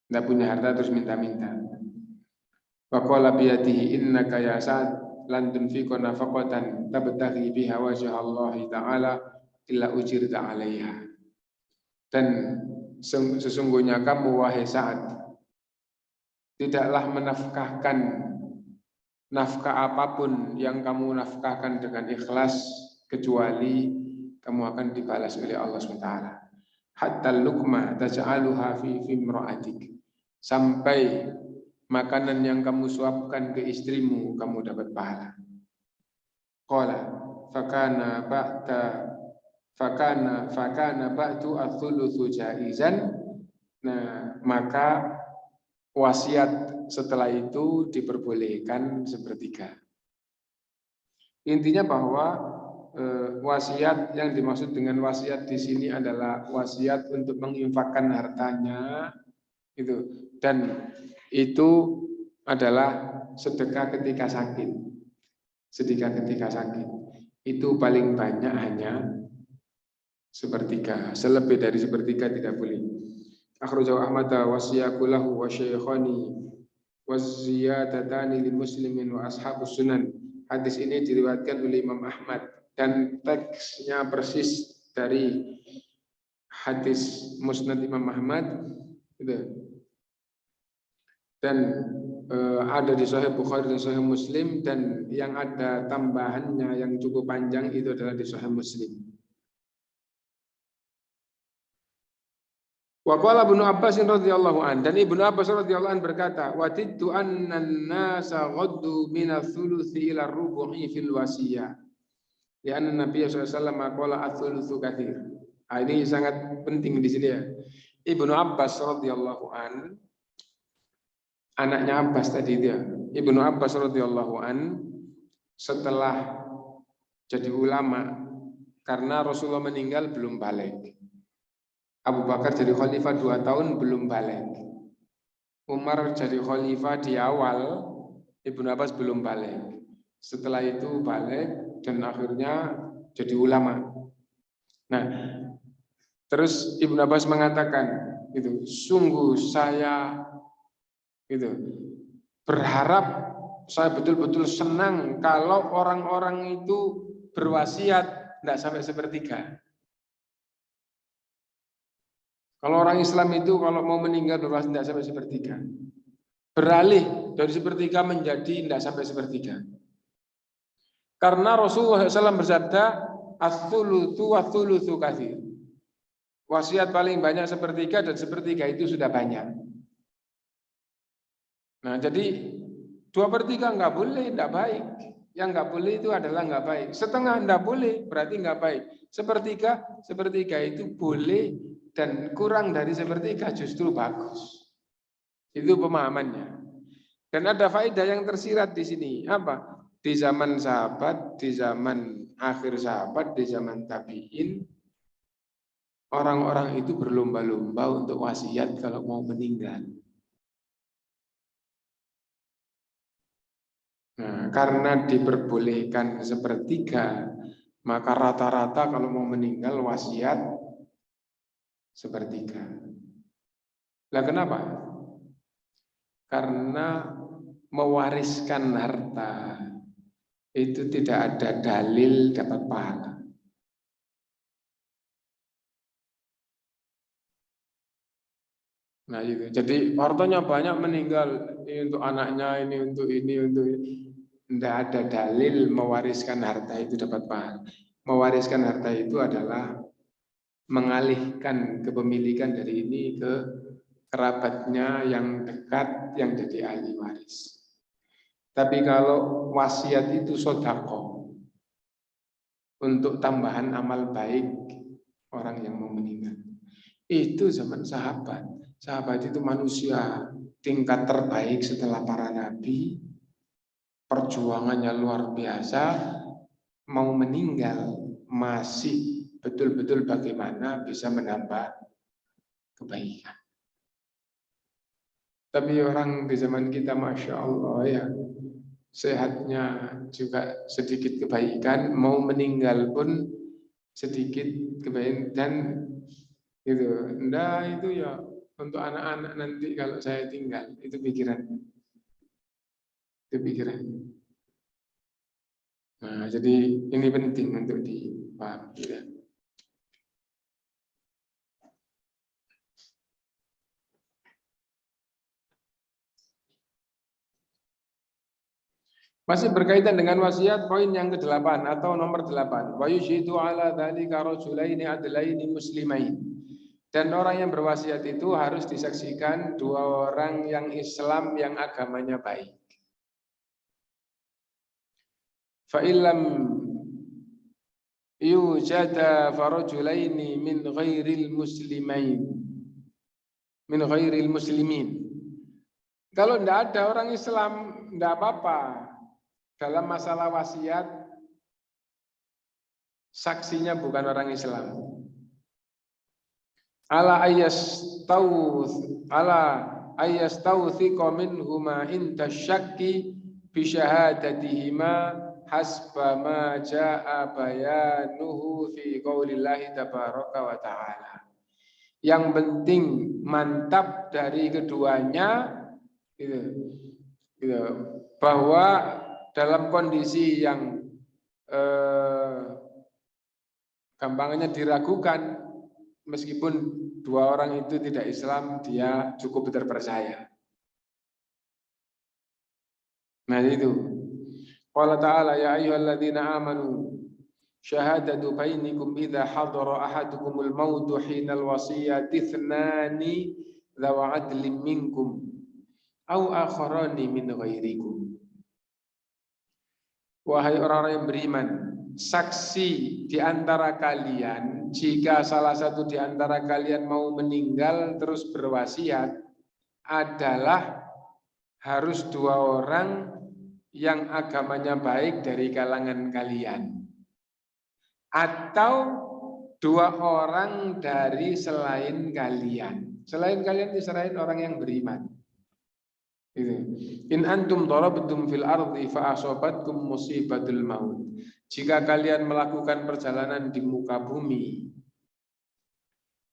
Tidak punya harta terus minta-minta. Wa qala biyadihi innaka ya Sa'ad lan tunfiqu nafaqatan tabtaghi biha wajha Allah ta'ala illa ujirta 'alaiha. Dan sesungguhnya kamu wahai Sa'ad tidaklah menafkahkan nafkah apapun yang kamu nafkahkan dengan ikhlas kecuali kamu akan dibalas oleh Allah SWT. Hatta luqma taj'aluha fi imra'atik, sampai makanan yang kamu suapkan ke istrimu kamu dapat pahala. Qala fakana ba'du ats-tsulutsu jaizan. Nah, maka wasiat setelah itu diperbolehkan sepertiga. Intinya bahwa wasiat yang dimaksud dengan wasiat di sini adalah wasiat untuk menginfakkan hartanya itu, dan itu adalah sedekah ketika sakit. Sedekah ketika sakit itu paling banyak hanya sepertiga, selebih dari sepertiga tidak boleh. Akhrajahu Ahmad wa siyaqulahu wa syaikhani wa ziyadatani li muslimin wa ashabus sunan. Hadis ini diriwayatkan oleh Imam Ahmad dan teksnya persis dari hadis Musnad Imam Ahmad gitu. Dan ada di Sahih Bukhari dan Sahih Muslim, dan yang ada tambahannya yang cukup panjang itu adalah di Sahih Muslim. Wa qala Ibnu Abbas radhiyallahu an, dan Ibnu Abbas radhiyallahu an berkata, wadidtu annan nasa ghaddu min ats-tsulusi ila ar-rubu'i fil wasiyah. Ya anna Nabi sallallahu alaihi wasallam qala ats-tsulusu katsir. Ini sangat penting di sini ya. Ibnu Abbas radhiyallahu an, anaknya Abbas tadi dia, Ibnu Abbas radhiyallahu an, setelah jadi ulama karena Rasulullah meninggal belum balik. Abu Bakar jadi khalifah 2 tahun belum balik. Umar jadi khalifah di awal, Ibnu Abbas belum balik. Setelah itu balik dan akhirnya jadi ulama. Nah, terus Ibnu Abbas mengatakan, itu sungguh saya gitu berharap, saya betul-betul senang kalau orang-orang itu berwasiat tidak sampai sepertiga. Kalau orang Islam itu kalau mau meninggal berwasiat tidak sampai sepertiga, beralih dari sepertiga menjadi tidak sampai sepertiga. Karena Rasulullah SAW bersabda, ats-tsulutsu wath-tsulutsu katsir. Wasiat paling banyak sepertiga, dan sepertiga itu sudah banyak. Nah, jadi 2/3 nggak boleh, nggak baik. Yang nggak boleh itu adalah nggak baik. Setengah nggak boleh, berarti nggak baik. Sepertiga itu boleh, dan kurang dari sepertiga justru bagus. Itu pemahamannya. Dan ada faedah yang tersirat di sini. Apa? Di zaman sahabat, di zaman akhir sahabat, di zaman tabi'in, orang-orang itu berlomba-lomba untuk wasiat kalau mau meninggal. Nah, karena diperbolehkan sepertiga, maka rata-rata kalau mau meninggal wasiat sepertiga. Lah kenapa? Karena mewariskan harta itu tidak ada dalil dapat pahala. Nah itu, jadi hartanya banyak meninggal, ini untuk anaknya, ini untuk ini, untuk ini. Tidak ada dalil mewariskan harta itu dapat pahala. Mewariskan harta itu adalah mengalihkan kepemilikan dari ini ke kerabatnya yang dekat yang jadi ahli waris. Tapi kalau wasiat itu sedekah untuk tambahan amal baik orang yang mau meninggal. Itu zaman sahabat. Sahabat itu manusia tingkat terbaik setelah para nabi. Perjuangannya luar biasa. Mau meninggal masih betul-betul bagaimana bisa menambah kebaikan. Tapi orang di zaman kita Masya Allah ya, sehatnya juga sedikit kebaikan, mau meninggal pun sedikit kebaikan. Dan gitu, nah itu ya untuk anak-anak nanti kalau saya tinggal, itu pikiran. Nah, jadi ini penting untuk dipahami ya. Masih berkaitan dengan wasiat, poin yang ke-8 atau nomor 8. Wa yushidu ala dzalika rajulaini adlaini muslimain. Dan orang yang berwasiat itu harus disaksikan 2 orang yang Islam yang agamanya baik. Fa illam yujada farajulaini min ghairil muslimin. Kalau tidak ada orang Islam, tidak apa-apa. Dalam masalah wasiat, saksinya bukan orang Islam. Ala ayyastawthiqa minhuma inda syakki bi syahadatihima hasba ma jaa bayanuhu fi qaulillahi tabaraka wa ta'ala. Yang penting mantap dari keduanya gitu, bahwa dalam kondisi yang gampangnya diragukan, meskipun 2 orang itu tidak Islam, dia cukup terpercaya. Nah itu. Qala ta'ala ya ayyuhalladzina amanu syahadatu bainikum idza hadara ahadukumul mautu hinal wasiyati ithnani dzawa adlin minkum au akharani min ghairikum. Wahai orang-orang yang beriman, saksi di antara kalian, jika salah satu di antara kalian mau meninggal terus berwasiat, adalah harus 2 orang yang agamanya baik dari kalangan kalian, atau 2 orang dari selain kalian. Selain kalian diserahin orang yang beriman. In antum darabtum fil ardi fa asabatkum musibatul maut. Jika kalian melakukan perjalanan di muka bumi,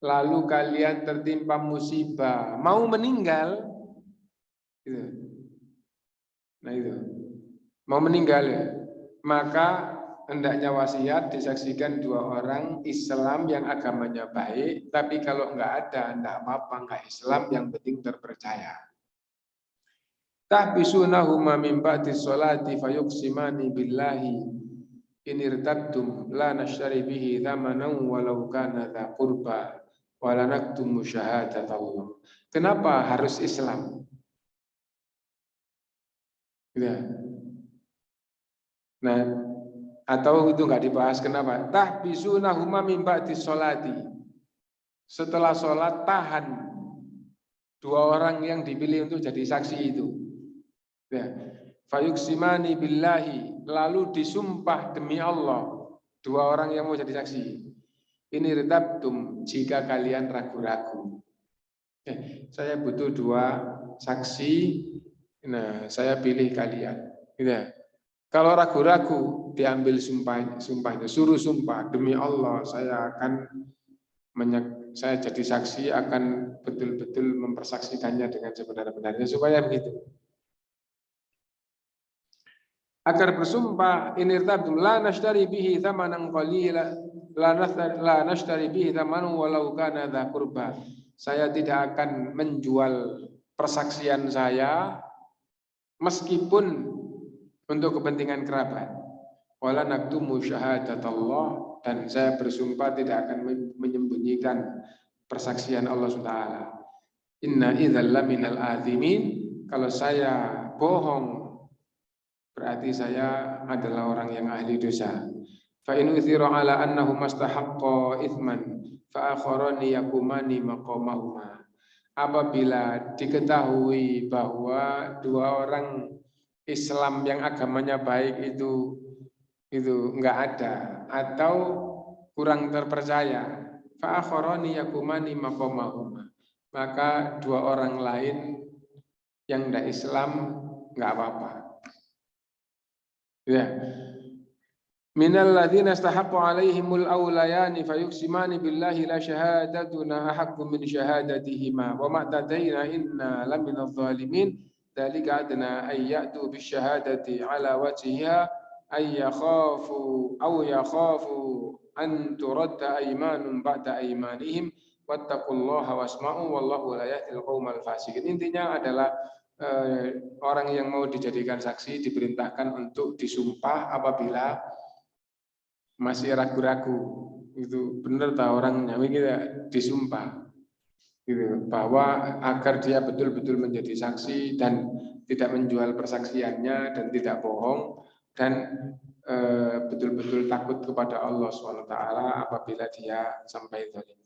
lalu kalian tertimpa musibah, mau meninggal, nah itu, mau meninggal ya, maka hendaknya wasiat disaksikan 2 orang Islam yang agamanya baik. Tapi kalau enggak ada, enggak apa-apa, enggak Islam, yang penting terpercaya. Tahbisunahuma min ba'di sholati fayuqsimani billahi in irtabtum la nashtari bihi thamanan walau kana dha qurba wa la naktumu syahadatallah. Kenapa harus Islam? Ya. Nah, atau itu enggak dibahas kenapa? Tahbisunahuma min ba'di sholati. Setelah sholat tahan 2 orang yang dipilih untuk jadi saksi itu. Ya. Fayuqsimani billahi, lalu disumpah demi Allah 2 orang yang mau jadi saksi. Ini irtabtum, jika kalian ragu-ragu. Saya butuh 2 saksi. Nah, saya pilih kalian. Ya. Kalau ragu-ragu, diambil sumpahnya, suruh sumpah demi Allah, saya jadi saksi, akan betul-betul mempersaksikannya dengan sebenar-benarnya, supaya begitu. Agar bersumpah, inirtabtum la nashtari bihi thamanan qalila la nashtari bihi thamanan walau kana dha qurba. Saya tidak akan menjual persaksian saya meskipun untuk kepentingan kerabat. Wala naktumu syahadatallah, dan saya bersumpah tidak akan menyembunyikan persaksian Allah SWT. inna idzal laminal azimin, kalau saya bohong berarti saya adalah orang yang ahli dosa. Fa in uthira ala annahu mastahaqqa ithman fa akharani yakumani maqamahuma. Apabila diketahui bahwa dua orang Islam yang agamanya baik itu enggak ada atau kurang terpercaya, fa akharani yakumani maqamahuma, maka dua orang lain yang tidak Islam enggak apa-apa. Ya. Minal ladzina istahaqqu 'alaihimul awlayani fayuqsimani billahi la shahadatuna ahaqqu min shahadatihima wa ma tadaina inna laminadh dhalimin dzalika adna ay ya'tu bisyahadati 'ala wajhiha ay yakhafu an turadda aymanun ba'da aymanihim wattaqullaha wasma'u wallahu la yahdil qaumal fasiqin. Intinya adalah orang yang mau dijadikan saksi diperintahkan untuk disumpah apabila masih ragu-ragu, itu benar tak orangnya, kita disumpah gitu, bahwa agar dia betul-betul menjadi saksi dan tidak menjual persaksiannya dan tidak bohong dan betul-betul takut kepada Allah SWT apabila dia sampai zalim.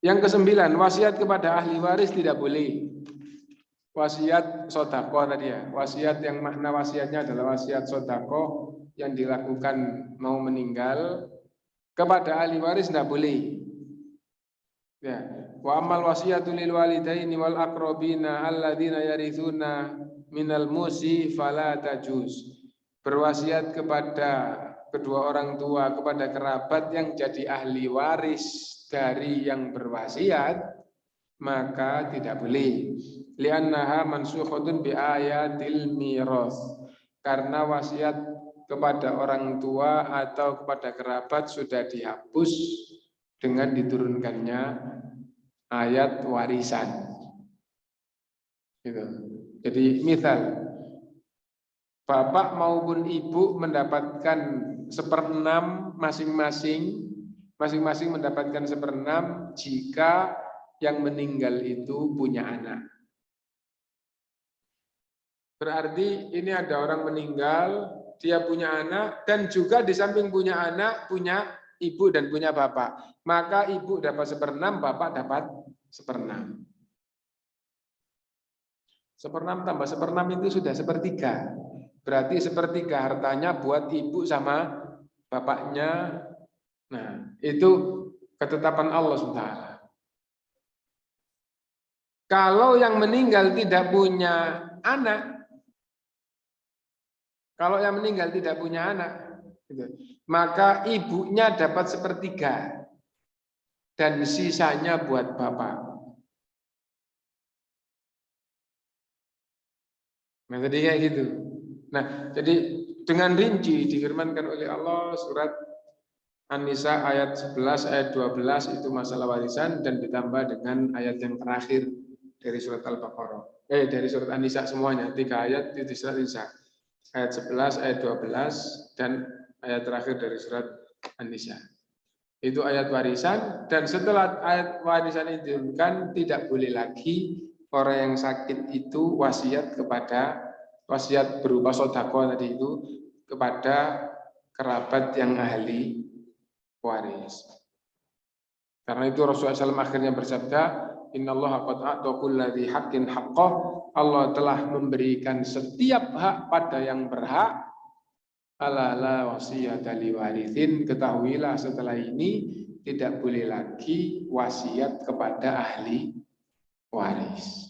Yang ke-9, wasiat kepada ahli waris tidak boleh. Wasiat sodako tadi ya, wasiat yang makna wasiatnya adalah wasiat sodako yang dilakukan mau meninggal kepada ahli waris tidak boleh. Ya, wa amal wasiatu lil walidaini wal aqrabina alladzina yarithuna minal musi fala tajuz. Berwasiat kepada kedua orang tua, kepada kerabat yang jadi ahli waris dari yang berwasiat, maka tidak boleh. Li'annaha mansukhatun bi ayatil miras. Karena wasiat kepada orang tua atau kepada kerabat sudah dihapus dengan diturunkannya ayat warisan. Gitu. Jadi misal bapak maupun ibu mendapatkan 1/6 masing-masing mendapatkan 1/6 jika yang meninggal itu punya anak. Berarti ini ada orang meninggal, dia punya anak, dan juga di samping punya anak, punya ibu dan punya bapak. Maka ibu dapat 1/6, bapak dapat 1/6. 1/6 tambah 1/6 itu sudah 1/3. Berarti 1/3 hartanya buat ibu sama bapaknya. Nah, itu ketetapan Allah SWT. Kalau yang meninggal tidak punya anak, maka ibunya dapat 1/3 dan sisanya buat bapak. Nah, tadi kayak gitu. Nah, jadi dengan rinci difirmankan oleh Allah surat An-Nisa ayat 11, ayat 12 itu masalah warisan, dan ditambah dengan ayat yang terakhir dari surat Al-Baqarah. Dari surat An-Nisa semuanya, 3 ayat di surat An-Nisa. Ayat 11, ayat 12, dan ayat terakhir dari surat An-Nisa. Itu ayat warisan, dan setelah ayat warisan itu diturunkan, tidak boleh lagi orang yang sakit itu wasiat berupa sodako tadi itu kepada kerabat yang ahli waris. Karena itu Rasulullah SAW akhirnya bersabda, Innallaha qad a'ta kulli haqqin haqqah. Allah telah memberikan setiap hak pada yang berhak. Ala la wasiyata li warithin. Ketahuilah setelah ini tidak boleh lagi wasiat kepada ahli waris.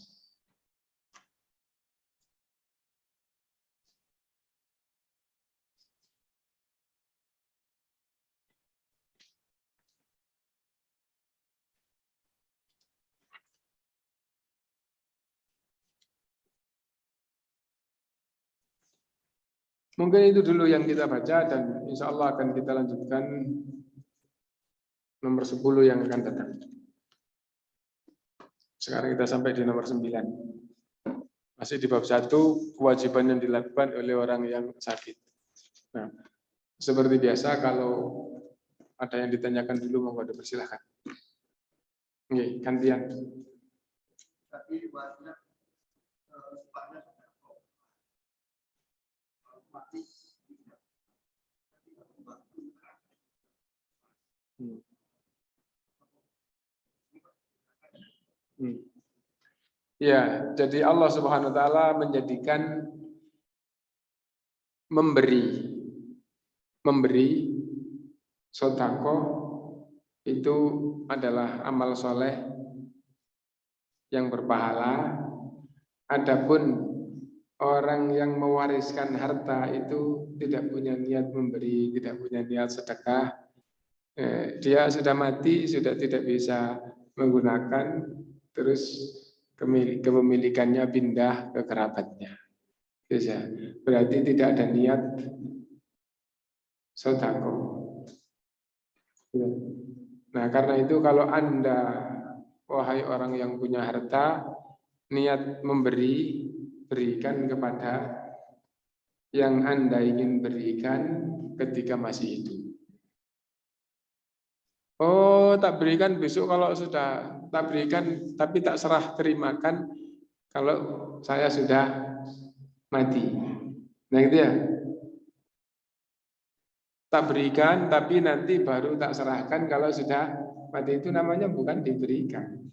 Mungkin itu dulu yang kita baca, dan insya Allah akan kita lanjutkan nomor 10 yang akan datang. Sekarang kita sampai di nomor 9. Masih di bab 1, kewajiban yang dilakukan oleh orang yang sakit. Nah, seperti biasa kalau ada yang ditanyakan dulu, monggo dipersilahkan. Oke, gantian. Ya, jadi Allah Subhanahu wa taala menjadikan memberi sedekah itu adalah amal soleh yang berpahala. Adapun orang yang mewariskan harta itu tidak punya niat memberi, tidak punya niat sedekah, dia sudah mati, sudah tidak bisa menggunakan, terus kepemilikannya pindah ke kerabatnya. Bisa. Berarti tidak ada niat sedekah. Nah, karena itu kalau Anda, wahai orang yang punya harta, niat memberi, berikan kepada yang Anda ingin berikan ketika masih hidup. Oh, tak berikan besok kalau sudah, tak berikan tapi tak serah terimakan kalau saya sudah mati. Nah itu ya. Tak berikan tapi nanti baru tak serahkan kalau sudah mati, itu namanya bukan diberikan.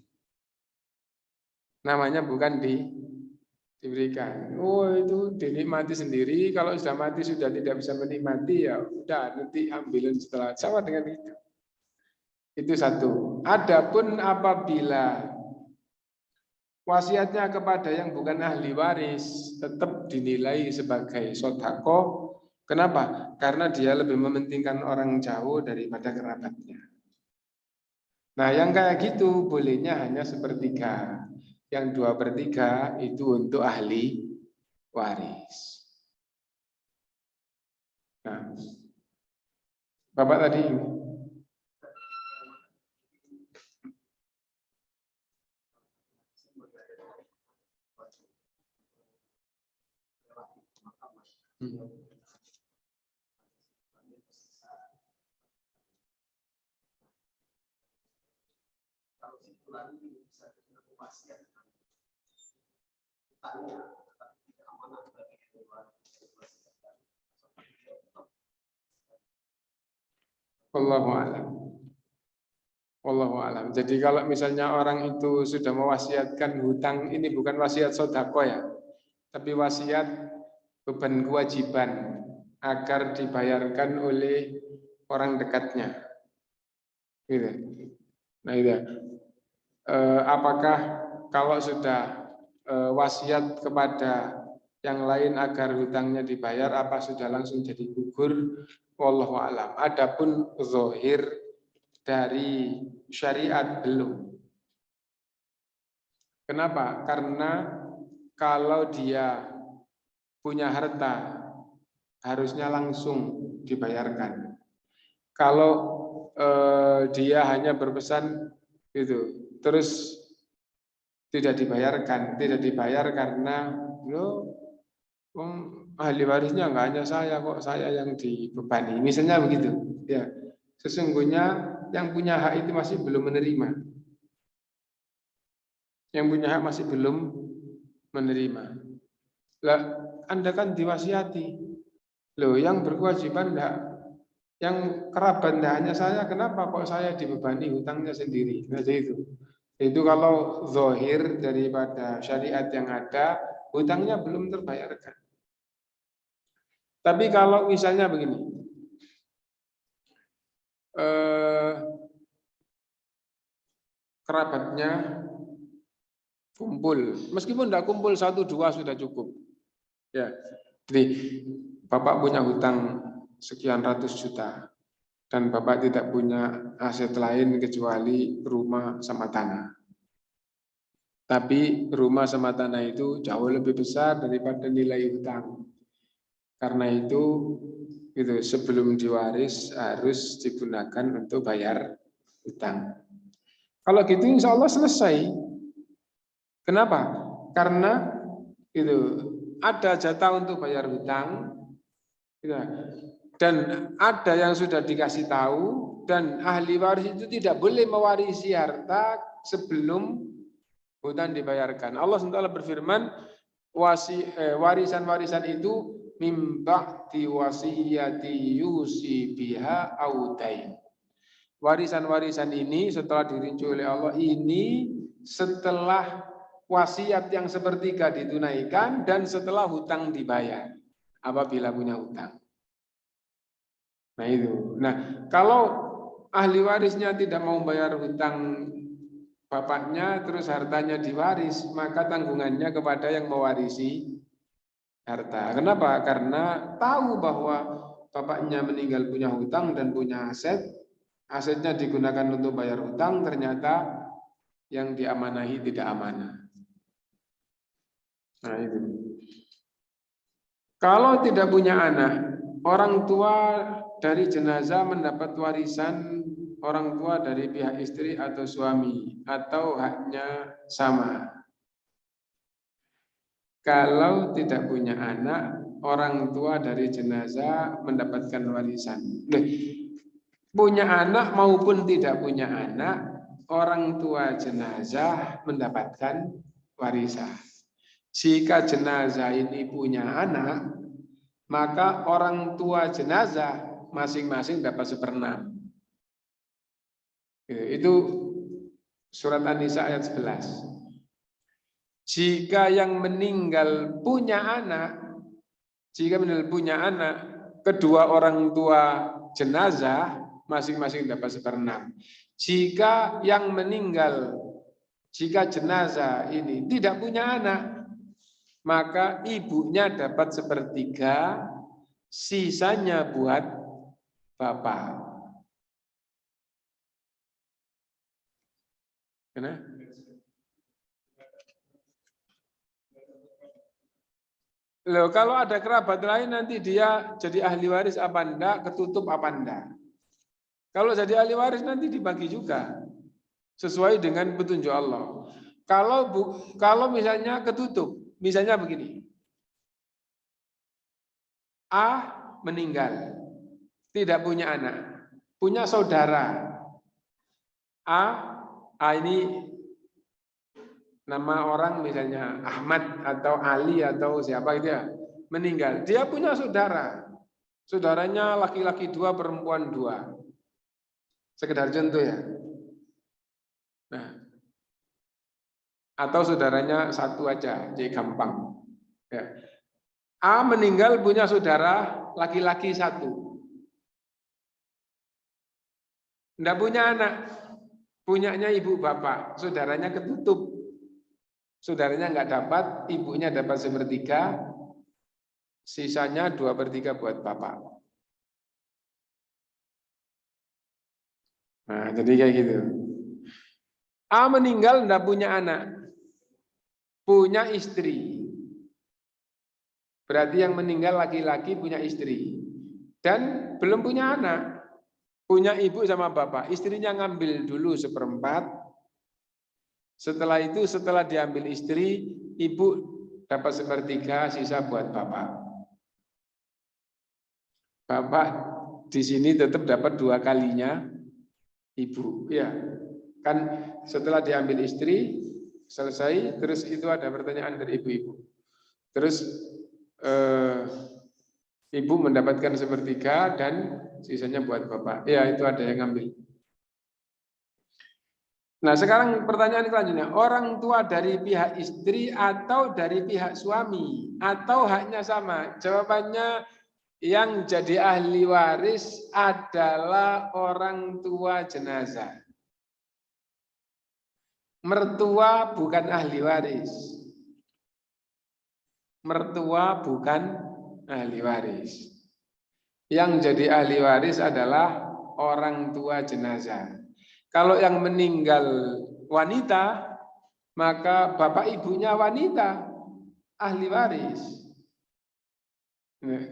Namanya bukan diberikan. Oh, itu dinikmati sendiri, kalau sudah mati sudah tidak bisa menikmati, ya udah nanti ambilin setelah, sama dengan itu. Itu satu. Adapun apabila wasiatnya kepada yang bukan ahli waris tetap dinilai sebagai sedekah. Kenapa? Karena dia lebih mementingkan orang jauh daripada kerabatnya. Nah, yang kayak gitu bolehnya hanya sepertiga. Yang 2/3 itu untuk ahli waris. Nah, Bapak tadi wallahu a'lam. Wallahu a'lam. Jadi kalau misalnya orang itu sudah mewasiatkan hutang, ini bukan wasiat sedekah ya, tapi wasiat beban kewajiban agar dibayarkan oleh orang dekatnya. Gitu. Nah, itu. Apakah kalau sudah wasiat kepada yang lain agar hutangnya dibayar, apa sudah langsung jadi gugur? Wallahu a'lam. Adapun zahir dari syariat belum. Kenapa? Karena kalau dia punya harta harusnya langsung dibayarkan. Kalau dia hanya berpesan gitu, terus tidak dibayar karena ahli warisnya nggak hanya saya kok, saya yang dibebani. Misalnya begitu, ya. Sesungguhnya yang punya hak itu masih belum menerima. Yang punya hak masih belum menerima. Lah, Anda kan diwasiati. Loh, yang berkewajiban enggak, yang kerabat enggak hanya saya, kenapa kok saya dibebani hutangnya sendiri? Nah, itu. Itu kalau zahir daripada syariat yang ada, hutangnya belum terbayarkan. Tapi kalau misalnya begini, kerabatnya kumpul, meskipun tidak kumpul 1-2 sudah cukup. Ya, jadi Bapak punya hutang sekian ratus juta dan Bapak tidak punya aset lain kecuali rumah sama tanah. Tapi rumah sama tanah itu jauh lebih besar daripada nilai hutang. Karena itu sebelum diwaris harus digunakan untuk bayar hutang. Kalau gitu insya Allah selesai. Kenapa? Karena ada jatah untuk bayar hutang. Dan ada yang sudah dikasih tahu, dan ahli waris itu tidak boleh mewarisi harta sebelum hutang dibayarkan. Allah SWT berfirman, warisan-warisan itu mim ba'di wasiyati yusi biha audain. Warisan-warisan ini setelah dirinci oleh Allah ini setelah wasiat yang sepertiga ditunaikan dan setelah hutang dibayar apabila punya hutang. Nah itu. Nah, kalau ahli warisnya tidak mau bayar hutang bapaknya terus hartanya diwaris, maka tanggungannya kepada yang mewarisi harta. Kenapa? Karena tahu bahwa bapaknya meninggal punya hutang dan punya aset, asetnya digunakan untuk bayar hutang, ternyata yang diamanahi tidak amanah. Nah itu. Kalau tidak punya anak, orang tua dari jenazah mendapat warisan orang tua dari pihak istri atau suami, atau haknya sama. Kalau tidak punya anak, orang tua dari jenazah mendapatkan warisan. Punya anak maupun tidak punya anak, orang tua jenazah mendapatkan warisan. Jika jenazah ini punya anak, maka orang tua jenazah masing-masing dapat 1/6. Itu surat An-Nisa ayat 11. Jika yang meninggal punya anak, kedua orang tua jenazah masing-masing dapat 1/6. Jika jenazah ini tidak punya anak, maka ibunya dapat 1/3, sisanya buat bapak. Kenapa? Loh, kalau ada kerabat lain nanti dia jadi ahli waris apa enggak, ketutup apa enggak. Kalau jadi ahli waris nanti dibagi juga sesuai dengan petunjuk Allah. Kalau misalnya ketutup, misalnya begini. A meninggal, tidak punya anak, punya saudara. A ini nama orang misalnya Ahmad atau Ali atau siapa gitu ya, meninggal. Dia punya saudara. Saudaranya laki-laki 2, perempuan 2. Sekedar contoh ya. Nah, atau saudaranya 1 aja, jadi gampang. Ya. A meninggal punya saudara laki-laki 1. Tidak punya anak, punyanya ibu bapak, saudaranya ketutup. Saudaranya nggak dapat, ibunya dapat 1/3, sisanya 2/3 buat bapak. Nah, jadi kayak gitu. A meninggal nggak punya anak, punya istri. Berarti yang meninggal laki-laki punya istri dan belum punya anak, punya ibu sama bapak. Istrinya ngambil dulu 1/4. Setelah itu, setelah diambil istri, ibu dapat 1/3, sisa buat bapak. Bapak di sini tetap dapat 2 kalinya ibu, ya kan? Setelah diambil istri selesai, terus itu ada pertanyaan dari ibu-ibu. Terus ibu mendapatkan 1/3 dan sisanya buat bapak. Ya itu ada yang ngambil. Nah sekarang pertanyaan selanjutnya, orang tua dari pihak istri atau dari pihak suami atau haknya sama? Jawabannya yang jadi ahli waris adalah orang tua jenazah. Mertua bukan ahli waris. Mertua bukan ahli waris. Yang jadi ahli waris adalah orang tua jenazah. Kalau yang meninggal wanita, maka bapak ibunya wanita, ahli waris.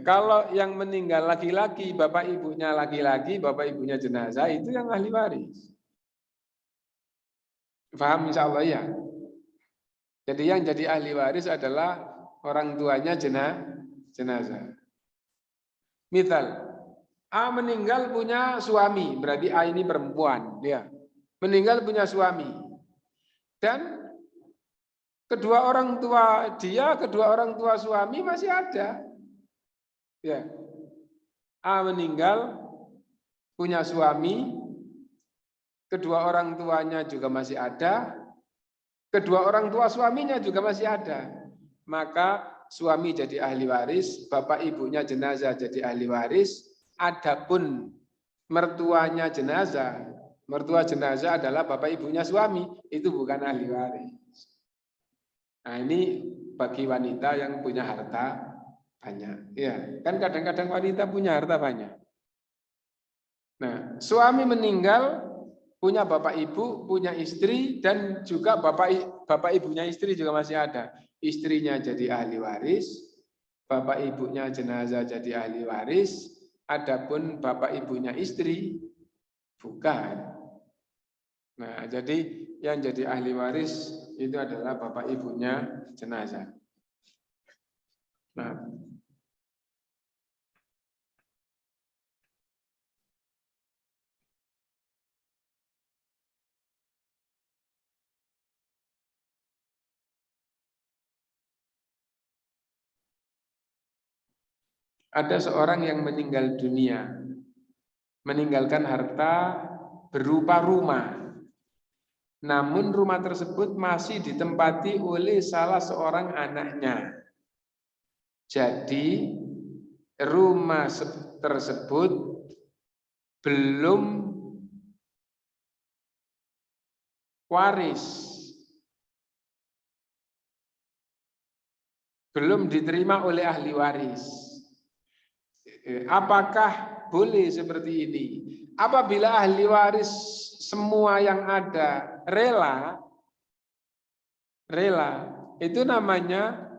Kalau yang meninggal laki-laki, bapak ibunya laki-laki, bapak ibunya jenazah, itu yang ahli waris. Paham insya Allah ya? Jadi yang jadi ahli waris adalah orang tuanya jenazah. Misal, A meninggal punya suami, berarti A ini perempuan, ya. Meninggal punya suami. Dan kedua orang tua dia, kedua orang tua suami masih ada. Ya. A meninggal punya suami, kedua orang tuanya juga masih ada, kedua orang tua suaminya juga masih ada. Maka suami jadi ahli waris, bapak ibunya jenazah jadi ahli waris, adapun mertua jenazah adalah bapak ibunya suami, itu bukan ahli waris. Nah, ini bagi wanita yang punya harta banyak. Ya, kan kadang-kadang wanita punya harta banyak. Nah, suami meninggal, punya bapak ibu, punya istri, dan juga bapak ibunya istri juga masih ada. Istrinya jadi ahli waris, bapak ibunya jenazah jadi ahli waris, adapun bapak ibunya istri bukan. Nah, jadi yang jadi ahli waris itu adalah bapak ibunya jenazah. Nah, ada seorang yang meninggal dunia, meninggalkan harta berupa rumah. Namun rumah tersebut masih ditempati oleh salah seorang anaknya. Jadi rumah tersebut belum waris, belum diterima oleh ahli waris. Apakah boleh seperti ini? Apabila ahli waris semua yang ada rela, itu namanya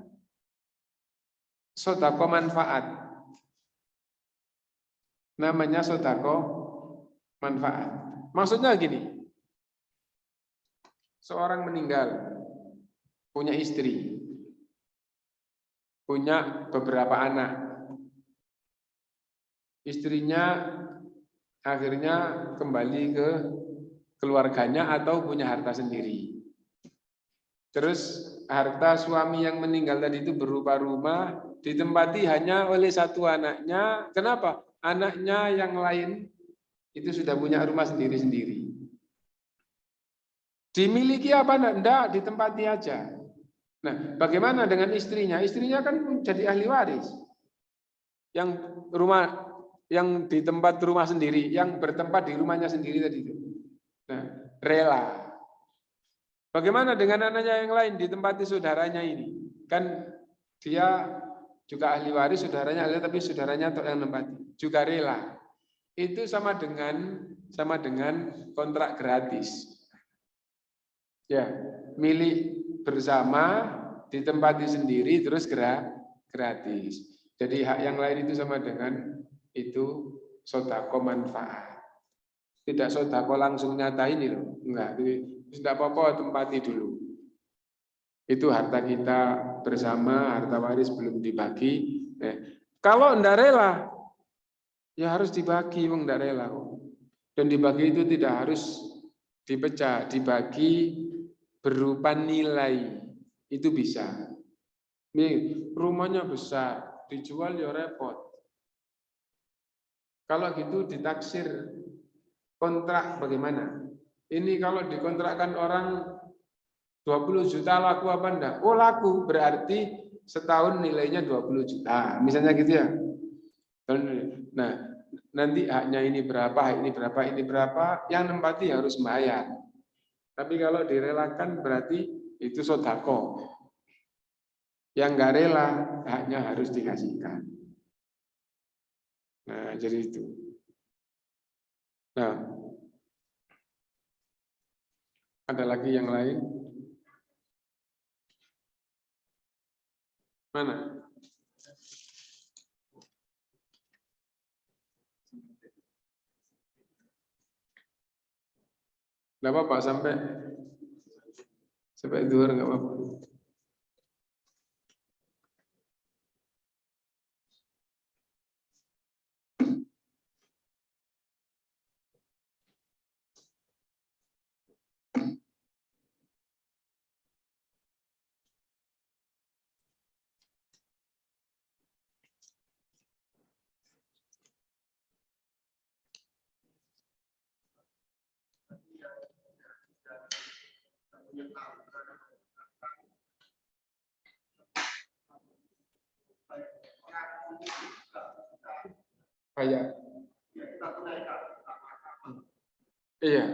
sodako manfaat. Namanya sodako manfaat. Maksudnya gini, seorang meninggal, punya istri, punya beberapa anak. Istrinya akhirnya kembali ke keluarganya atau punya harta sendiri. Terus harta suami yang meninggal tadi itu berupa rumah, ditempati hanya oleh satu anaknya. Kenapa? Anaknya yang lain itu sudah punya rumah sendiri-sendiri. Dimiliki apa enggak? Ditempati aja. Nah, bagaimana dengan istrinya? Istrinya kan jadi ahli waris. Yang rumah, yang di tempat rumah sendiri, yang bertempat di rumahnya sendiri tadi itu. Nah, rela. Bagaimana dengan anaknya yang lain ditempati saudaranya ini? Kan dia juga ahli waris, saudaranya ahli, tapi saudaranya yang nempati juga rela. Itu sama dengan kontrak gratis. Ya, milik bersama, ditempati sendiri, terus gratis. Jadi hak yang lain itu sama dengan itu sodako manfaat. Tidak sodako langsung nyata ini loh. Enggak, tidak apa-apa, tempati dulu. Itu harta kita bersama, harta waris belum dibagi. Kalau enggak rela, ya harus dibagi, enggak rela. Dan dibagi itu tidak harus dipecah, dibagi berupa nilai. Itu bisa. Nih, rumahnya besar, dijual ya repot. Kalau gitu ditaksir kontrak bagaimana? Ini kalau dikontrakkan orang 20 juta laku apa enggak? Oh laku, berarti setahun nilainya 20 juta. Misalnya gitu ya. Nah, nanti haknya ini berapa, ini berapa, yang nempati harus bayar. Tapi kalau direlakan berarti itu sodako. Yang enggak rela, haknya harus dikasihkan. Nah, jadi itu. Nah, ada lagi yang lain? Mana? Enggak apa-apa sampai duhur enggak apa-apa. Kayak iya.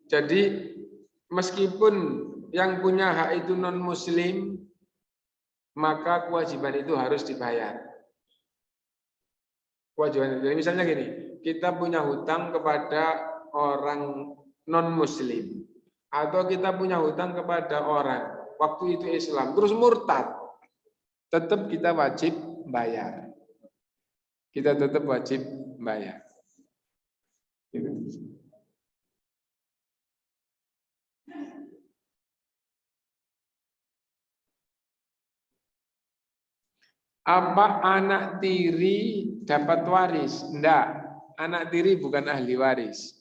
Jadi meskipun yang punya hak itu non muslim, maka kewajiban itu harus dibayar. Kewajiban itu. Misalnya gini, kita punya hutang kepada orang non muslim atau kita punya hutang kepada orang waktu itu Islam terus murtad, tetap kita wajib bayar. Kita tetap wajib bayar. Gitu. Apa anak tiri dapat waris? Enggak. Anak tiri bukan ahli waris.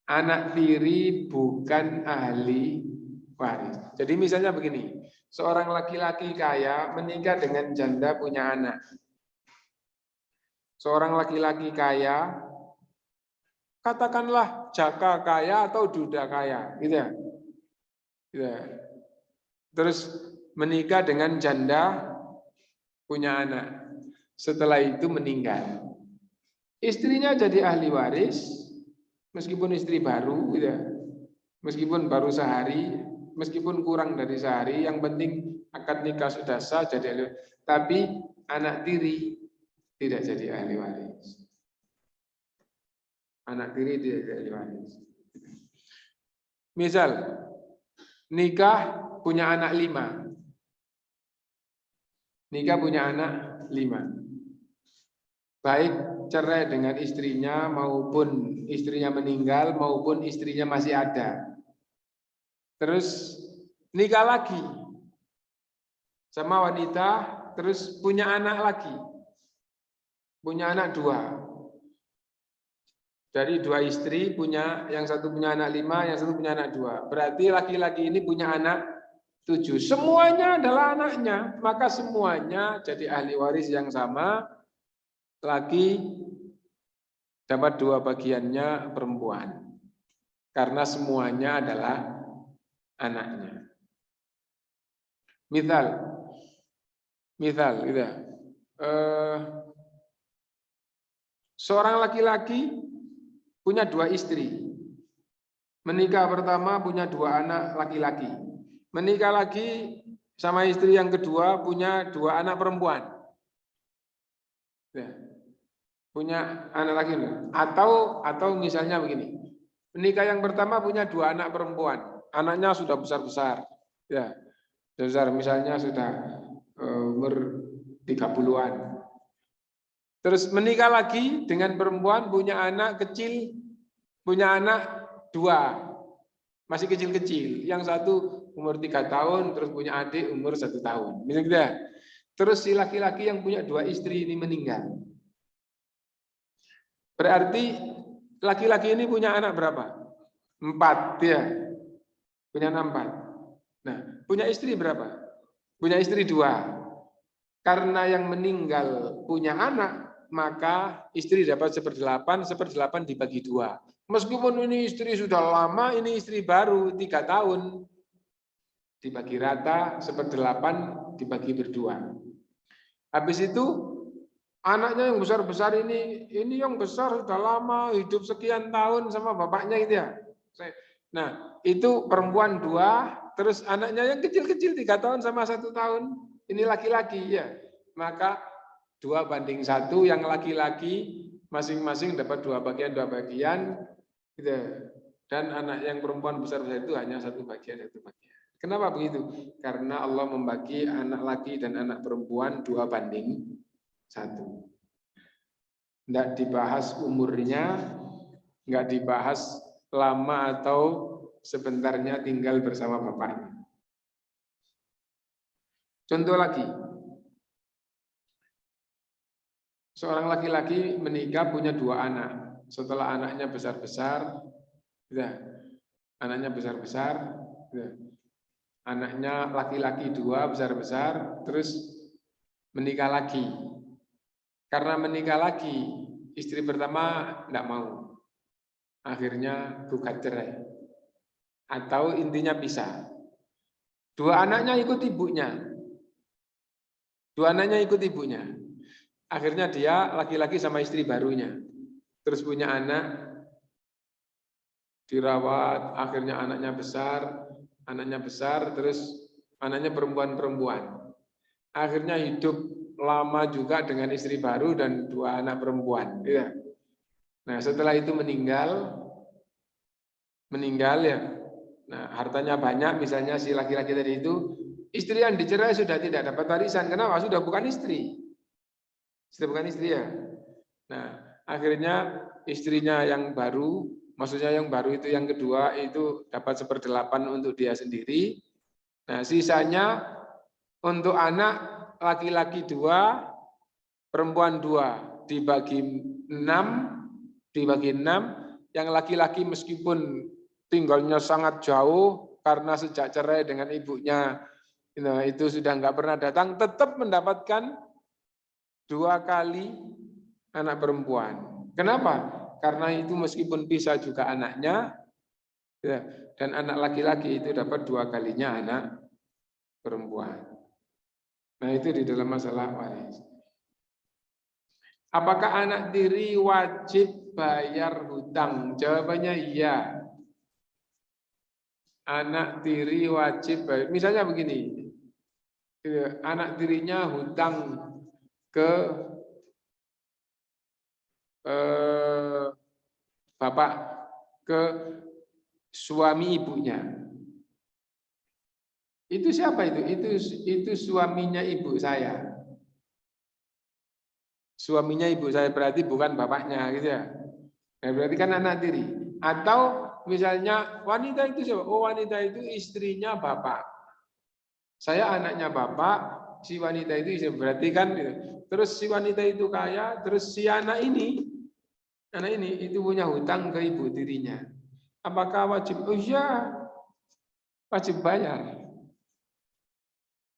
Anak tiri bukan ahli waris. Jadi misalnya begini, seorang laki-laki kaya menikah dengan janda punya anak. Seorang laki-laki kaya, katakanlah jaka kaya atau duda kaya, gitu ya. Gitu ya. Terus menikah dengan janda punya anak. Setelah itu meninggal. Istrinya jadi ahli waris, meskipun istri baru, gitu ya. Meskipun baru sehari, meskipun kurang dari sehari, yang penting akad nikah sudah sah jadi ahli waris. Tapi anak tiri tidak jadi ahli waris. Anak tiri tidak jadi ahli waris. Misal nikah punya anak 5. Nikah punya anak 5. Baik cerai dengan istrinya maupun istrinya meninggal maupun istrinya masih ada. Terus nikah lagi sama wanita, terus punya anak lagi. Punya anak 2. Dari 2 istri punya, yang satu punya anak 5, yang satu punya anak 2. Berarti laki-laki ini punya anak 7. Semuanya adalah anaknya, maka semuanya jadi ahli waris yang sama. Laki dapat 2 bagiannya perempuan. Karena semuanya adalah anaknya. Misal gitu. Seorang laki-laki punya 2 istri. Menikah pertama punya 2 anak laki-laki. Menikah lagi sama istri yang kedua punya 2 anak perempuan. Ya. Punya anak laki. Atau misalnya begini. Menikah yang pertama punya 2 anak perempuan. Anaknya sudah besar-besar. Ya. Besar, misalnya sudah umur 30-an. Terus menikah lagi dengan perempuan punya anak kecil, punya anak 2. Masih kecil-kecil. Yang satu umur 3 tahun, terus punya adik umur 1 tahun. Misalnya. Terus si laki-laki yang punya 2 istri ini meninggal. Berarti laki-laki ini punya anak berapa? 4 ya. Punya anak 4. Nah, punya istri berapa? Punya istri 2. Karena yang meninggal punya anak, maka istri dapat 1/8, 1/8 dibagi 2. Meskipun ini istri sudah lama, ini istri baru 3 tahun. Dibagi rata, 1/8 dibagi berdua. Habis itu anaknya yang besar-besar ini yang besar sudah lama, hidup sekian tahun sama bapaknya gitu ya. Nah, itu perempuan 2, terus anaknya yang kecil-kecil 3 tahun sama 1 tahun. Ini laki-laki ya. Maka 2:1 yang laki-laki masing-masing dapat 2 bagian gitu. Dan anak yang perempuan besar-besar itu hanya 1 bagian. Kenapa begitu? Karena Allah membagi anak laki dan anak perempuan 2:1. Tidak dibahas umurnya, nggak dibahas lama atau sebentarnya tinggal bersama bapaknya. Contoh lagi, seorang laki-laki menikah punya 2 anak. Setelah anaknya besar-besar, anaknya laki-laki 2 besar-besar, terus menikah lagi. Karena menikah lagi, istri pertama tidak mau. Akhirnya gugat cerai. atau intinya pisah. Dua anaknya ikut ibunya. Dua anaknya ikut ibunya. Akhirnya dia laki-laki sama istri barunya. Terus punya anak, dirawat, akhirnya anaknya besar, terus anaknya perempuan-perempuan. Akhirnya hidup lama juga dengan istri baru dan dua anak perempuan. Ya. Nah setelah itu meninggal ya. Nah hartanya banyak, misalnya si laki-laki tadi itu, istri yang dicerai sudah tidak dapat warisan. Kenapa? Sudah bukan istri. Sudah bukan istri ya. Nah akhirnya istrinya yang baru, maksudnya yang baru itu yang kedua itu dapat 1/8 untuk dia sendiri. Nah sisanya untuk anak laki-laki 2, perempuan 2, dibagi 6, yang laki-laki meskipun tinggalnya sangat jauh karena sejak cerai dengan ibunya itu sudah nggak pernah datang, tetap mendapatkan 2 kali anak perempuan. Kenapa? Karena itu meskipun pisah juga anaknya, ya, dan anak laki-laki itu dapat 2 kalinya anak perempuan. Nah itu di dalam masalah waris. Apakah anak tiri wajib bayar hutang? Jawabannya iya. Anak tiri wajib bayar. Misalnya begini, anak tirinya hutang ke bapak, ke suami ibunya. Itu siapa itu? Itu suaminya ibu saya. Suaminya ibu saya berarti bukan bapaknya gitu ya. Nah, berarti kan anak tiri. Atau misalnya wanita itu siapa? Oh wanita itu istrinya bapak. Saya anaknya bapak, si wanita itu istri. Berarti kan gitu. Terus si wanita itu kaya, terus si anak ini itu punya hutang ke ibu tirinya. Apakah wajib? Oh iya, wajib bayar.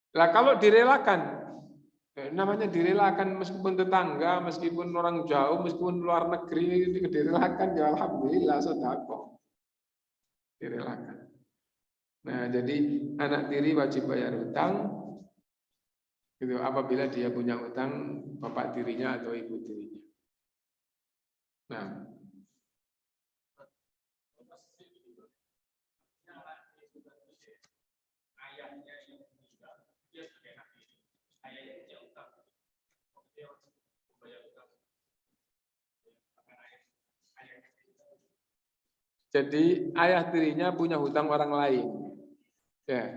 Lah kalau direlakan, namanya direlakan meskipun tetangga, meskipun orang jauh, meskipun luar negeri direlakan ya alhamdulillah sedekah. Direlakan. Nah, jadi anak tiri wajib bayar hutang itu apabila dia punya hutang bapak tirinya atau ibu tirinya. Nah, jadi ayah tirinya punya hutang orang lain. Ya.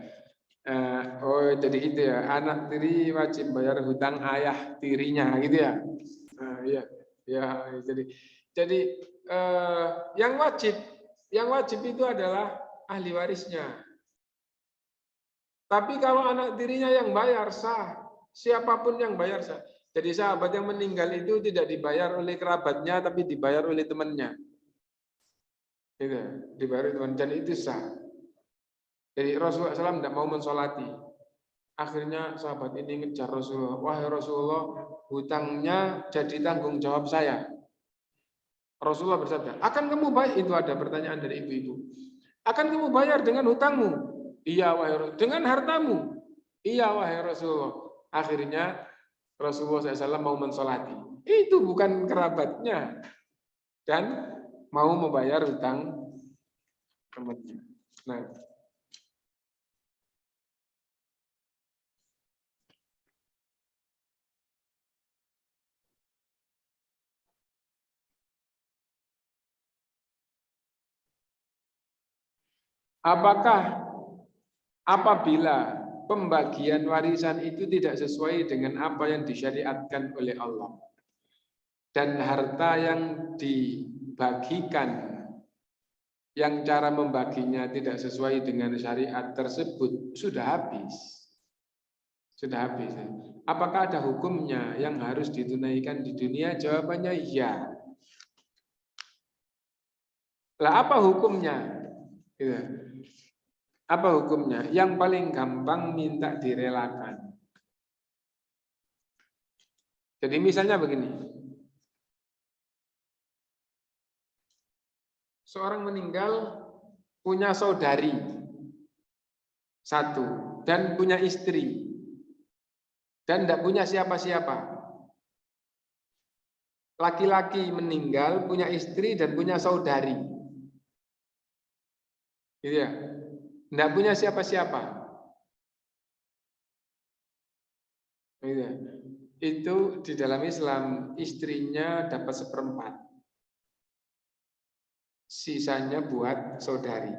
Oh, jadi itu ya. Anak tiri wajib bayar hutang ayah tirinya, gitu ya. Iya, ya. Jadi yang wajib itu adalah ahli warisnya. Tapi kalau anak tirinya yang bayar sah, siapapun yang bayar sah. Jadi sahabat yang meninggal itu tidak dibayar oleh kerabatnya, tapi dibayar oleh temannya. Gitu, dibayar oleh teman, dan itu sah. Jadi Rasulullah SAW tidak mau mensolati. Akhirnya sahabat ini ngejar Rasulullah. Wahai Rasulullah, hutangnya jadi tanggung jawab saya. Rasulullah bersabda, akan kamu bayar? Itu ada pertanyaan dari ibu-ibu. Akan kamu bayar dengan hutangmu? Iya wahai Rasulullah. Dengan hartamu? Iya wahai Rasulullah. Akhirnya Rasulullah SAW mau mensolati. Itu bukan kerabatnya. Dan mau membayar hutang temannya. Nah, apakah apabila pembagian warisan itu tidak sesuai dengan apa yang disyariatkan oleh Allah dan harta yang dibagikan yang cara membaginya tidak sesuai dengan syariat tersebut sudah habis. Sudah habis. Apakah ada hukumnya yang harus ditunaikan di dunia? Jawabannya iya. Lah apa hukumnya? Gitu. Apa hukumnya? Yang paling gampang minta direlakan. Jadi misalnya begini. Seorang meninggal punya saudari satu dan punya istri dan tidak punya siapa-siapa. Laki-laki meninggal, punya istri dan punya saudari. Gitu ya. Tidak punya siapa-siapa. Gitu ya. Itu di dalam Islam istrinya dapat 1/4. Sisanya buat saudari.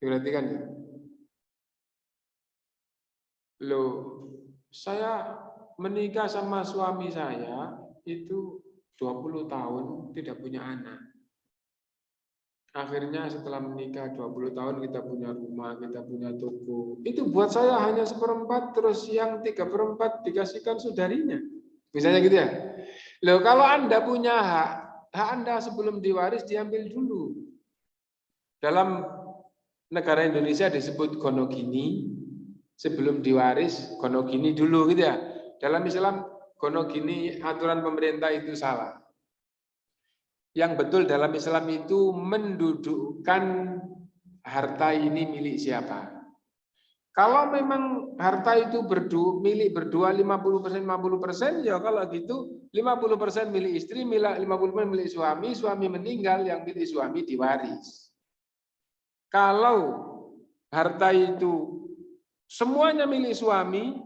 Diperhatikan ya. Loh, saya menikah sama suami saya itu 20 tahun tidak punya anak. Akhirnya setelah menikah 20 tahun kita punya rumah, kita punya toko. Itu buat saya hanya 1/4, terus yang 3/4 dikasihkan saudarinya. Misalnya gitu ya. Loh, kalau Anda punya hak Anda sebelum diwaris diambil dulu. Dalam negara Indonesia disebut gonogini, sebelum diwaris gonogini dulu gitu ya. Dalam Islam gonogini aturan pemerintah itu salah. Yang betul dalam Islam itu mendudukkan harta ini milik siapa. Kalau memang harta itu milik berdua 50%, 50%, ya kalau gitu 50% milik istri, 50% milik suami, suami meninggal yang milik suami diwaris. Kalau harta itu semuanya milik suami,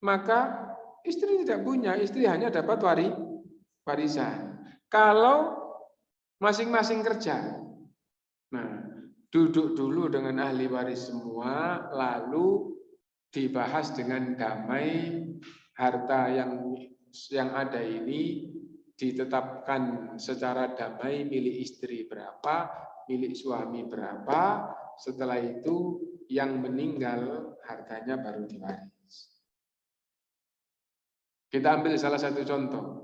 maka istri tidak punya, istri hanya dapat warisan. Kalau masing-masing kerja, nah duduk dulu dengan ahli waris semua, lalu dibahas dengan damai harta yang ada ini ditetapkan secara damai milik istri berapa, milik suami berapa. Setelah itu yang meninggal hartanya baru diwaris. Kita ambil salah satu contoh.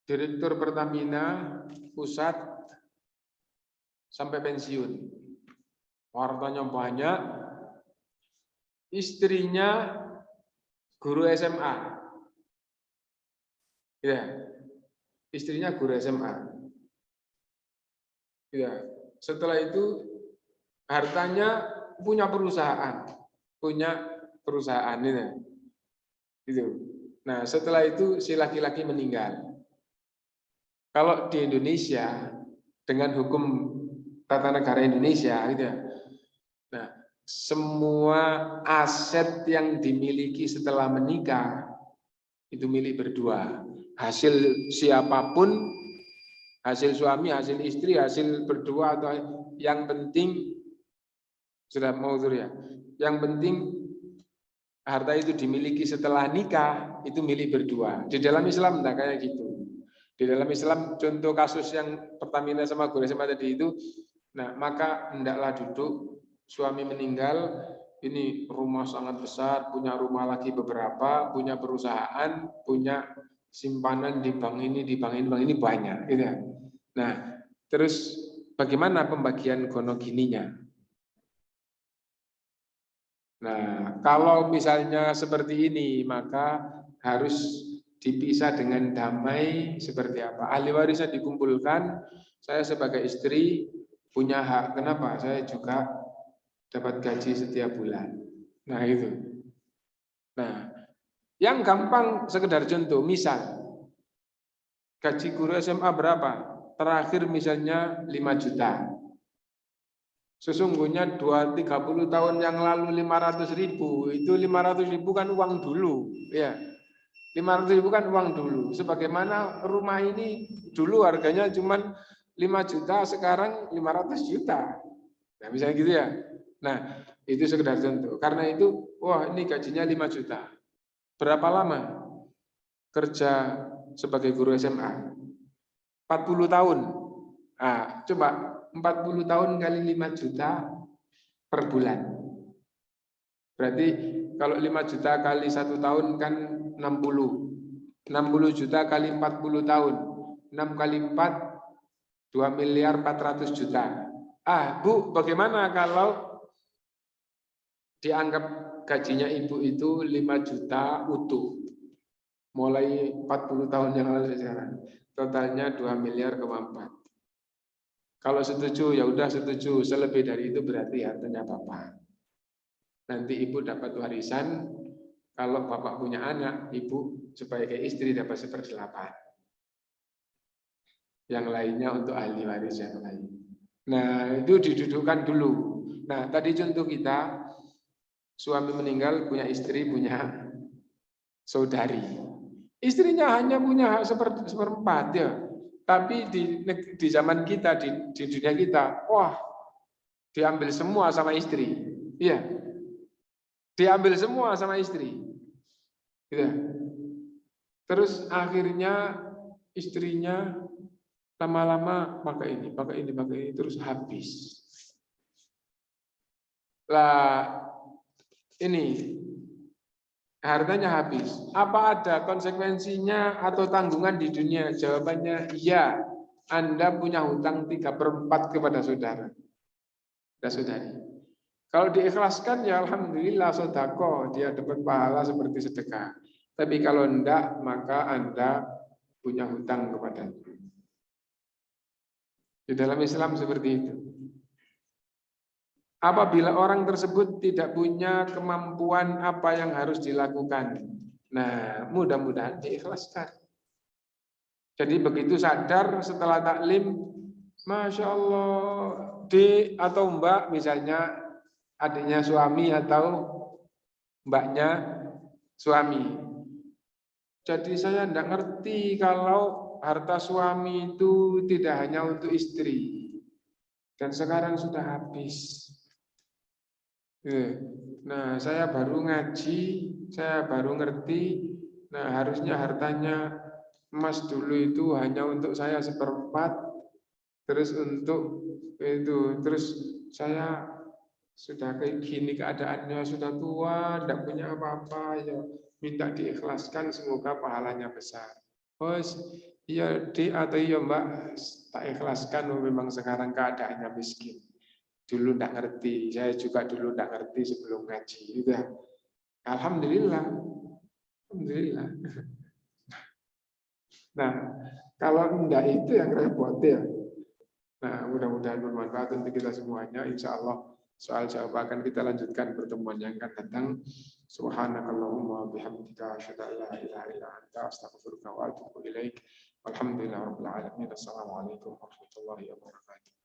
Direktur Pertamina Pusat sampai pensiun. Hartanya banyak. Istrinya guru SMA. Ya. Istrinya guru SMA. Ya. Setelah itu hartanya punya perusahaan. Gitu. Nah, setelah itu si laki-laki meninggal. Kalau di Indonesia dengan hukum tata negara Indonesia gitu ya. Nah, semua aset yang dimiliki setelah menikah itu milik berdua. Hasil siapapun, hasil suami, hasil istri, hasil berdua atau yang penting sudah mau ya. Yang penting harta itu dimiliki setelah nikah itu milik berdua. Di dalam Islam enggak kayak gitu. Di dalam Islam contoh kasus yang Pertamina sama Guru SMA tadi itu, nah maka hendaklah duduk suami meninggal, ini rumah sangat besar, punya rumah lagi beberapa, punya perusahaan, punya simpanan di bank ini, di bank ini banyak, gitu ya. Nah, terus bagaimana pembagian gonogininya? Nah, kalau misalnya seperti ini, maka harus dipisah dengan damai seperti apa. Ahli warisnya dikumpulkan, saya sebagai istri punya hak. Kenapa? Saya juga dapat gaji setiap bulan. Nah, itu. Nah, yang gampang sekedar contoh, misal gaji guru SMA berapa? Terakhir misalnya 5 juta. Sesungguhnya 30 tahun yang lalu 500.000, itu 500.000 kan uang dulu, ya. 500.000 kan uang dulu. Sebagaimana rumah ini dulu harganya cuma 5 juta, sekarang 500 juta. Nah, misalnya gitu ya. Nah, itu sekedar contoh. Karena itu, wah ini gajinya 5 juta. Berapa lama kerja sebagai guru SMA? 40 tahun. Nah, coba 40 tahun kali 5 juta per bulan. Berarti kalau 5 juta kali 1 tahun kan 60. 60 juta kali 40 tahun. 6 kali 4, 2.400.000.000. Bu, bagaimana kalau dianggap gajinya ibu itu 5 juta utuh? Mulai 40 tahun yang lalu sekarang. Totalnya 2.4 miliar. Kalau setuju, ya udah setuju. Selebih dari itu berarti hartanya bapak. Nanti ibu dapat warisan. Kalau bapak punya anak, ibu sebagai istri dapat 1/8. Yang lainnya untuk ahli waris yang lain. Nah, itu didudukkan dulu. Nah, tadi contoh kita, suami meninggal, punya istri, punya saudari. Istrinya hanya punya hak seperempat ya. Tapi di zaman kita, di dunia kita, wah, diambil semua sama istri. Iya, diambil semua sama istri. Gitu. Terus akhirnya istrinya lama-lama pakai ini, terus habis. Lah ini hartanya habis. Apa ada konsekuensinya atau tanggungan di dunia? Jawabannya iya. Anda punya hutang 3/4 kepada saudara dan saudari. Kalau diikhlaskan ya alhamdulillah sedekah, dia dapat pahala seperti sedekah. Tapi kalau enggak, maka Anda punya hutang kepada. Di dalam Islam seperti itu. Apabila orang tersebut tidak punya kemampuan apa yang harus dilakukan. Nah, mudah-mudahan diikhlaskan. Jadi begitu sadar setelah taklim, Masya Allah, Dik atau Mbak misalnya adiknya suami atau mbaknya suami. Jadi saya tidak ngerti kalau harta suami itu tidak hanya untuk istri. Dan sekarang sudah habis. Nah, saya baru ngaji, saya baru ngerti. Nah, harusnya hartanya emas dulu itu hanya untuk saya 1/4, terus untuk itu, terus saya sudah kayak gini keadaannya, sudah tua, tidak punya apa-apa, ya minta diikhlaskan, semoga pahalanya besar. Bos, iya Dik atau iya Mbak, tak ikhlaskan, memang sekarang keadaannya miskin. Dulu tidak ngerti, saya juga dulu tidak ngerti sebelum ngaji. Udah, alhamdulillah, alhamdulillah. Nah, kalau enggak itu yang repot ya. Nah, mudah-mudahan bermanfaat untuk kita semuanya. Insya Allah soal jawab akan kita lanjutkan pertemuan yang akan datang. Subhanakallahumma bihamdika asyhadu an la ilaha illa anta astaghfiruka wa atubu ilaik. Walhamdulillahirabbil alamin. Assalamualaikum warahmatullahi wabarakatuh.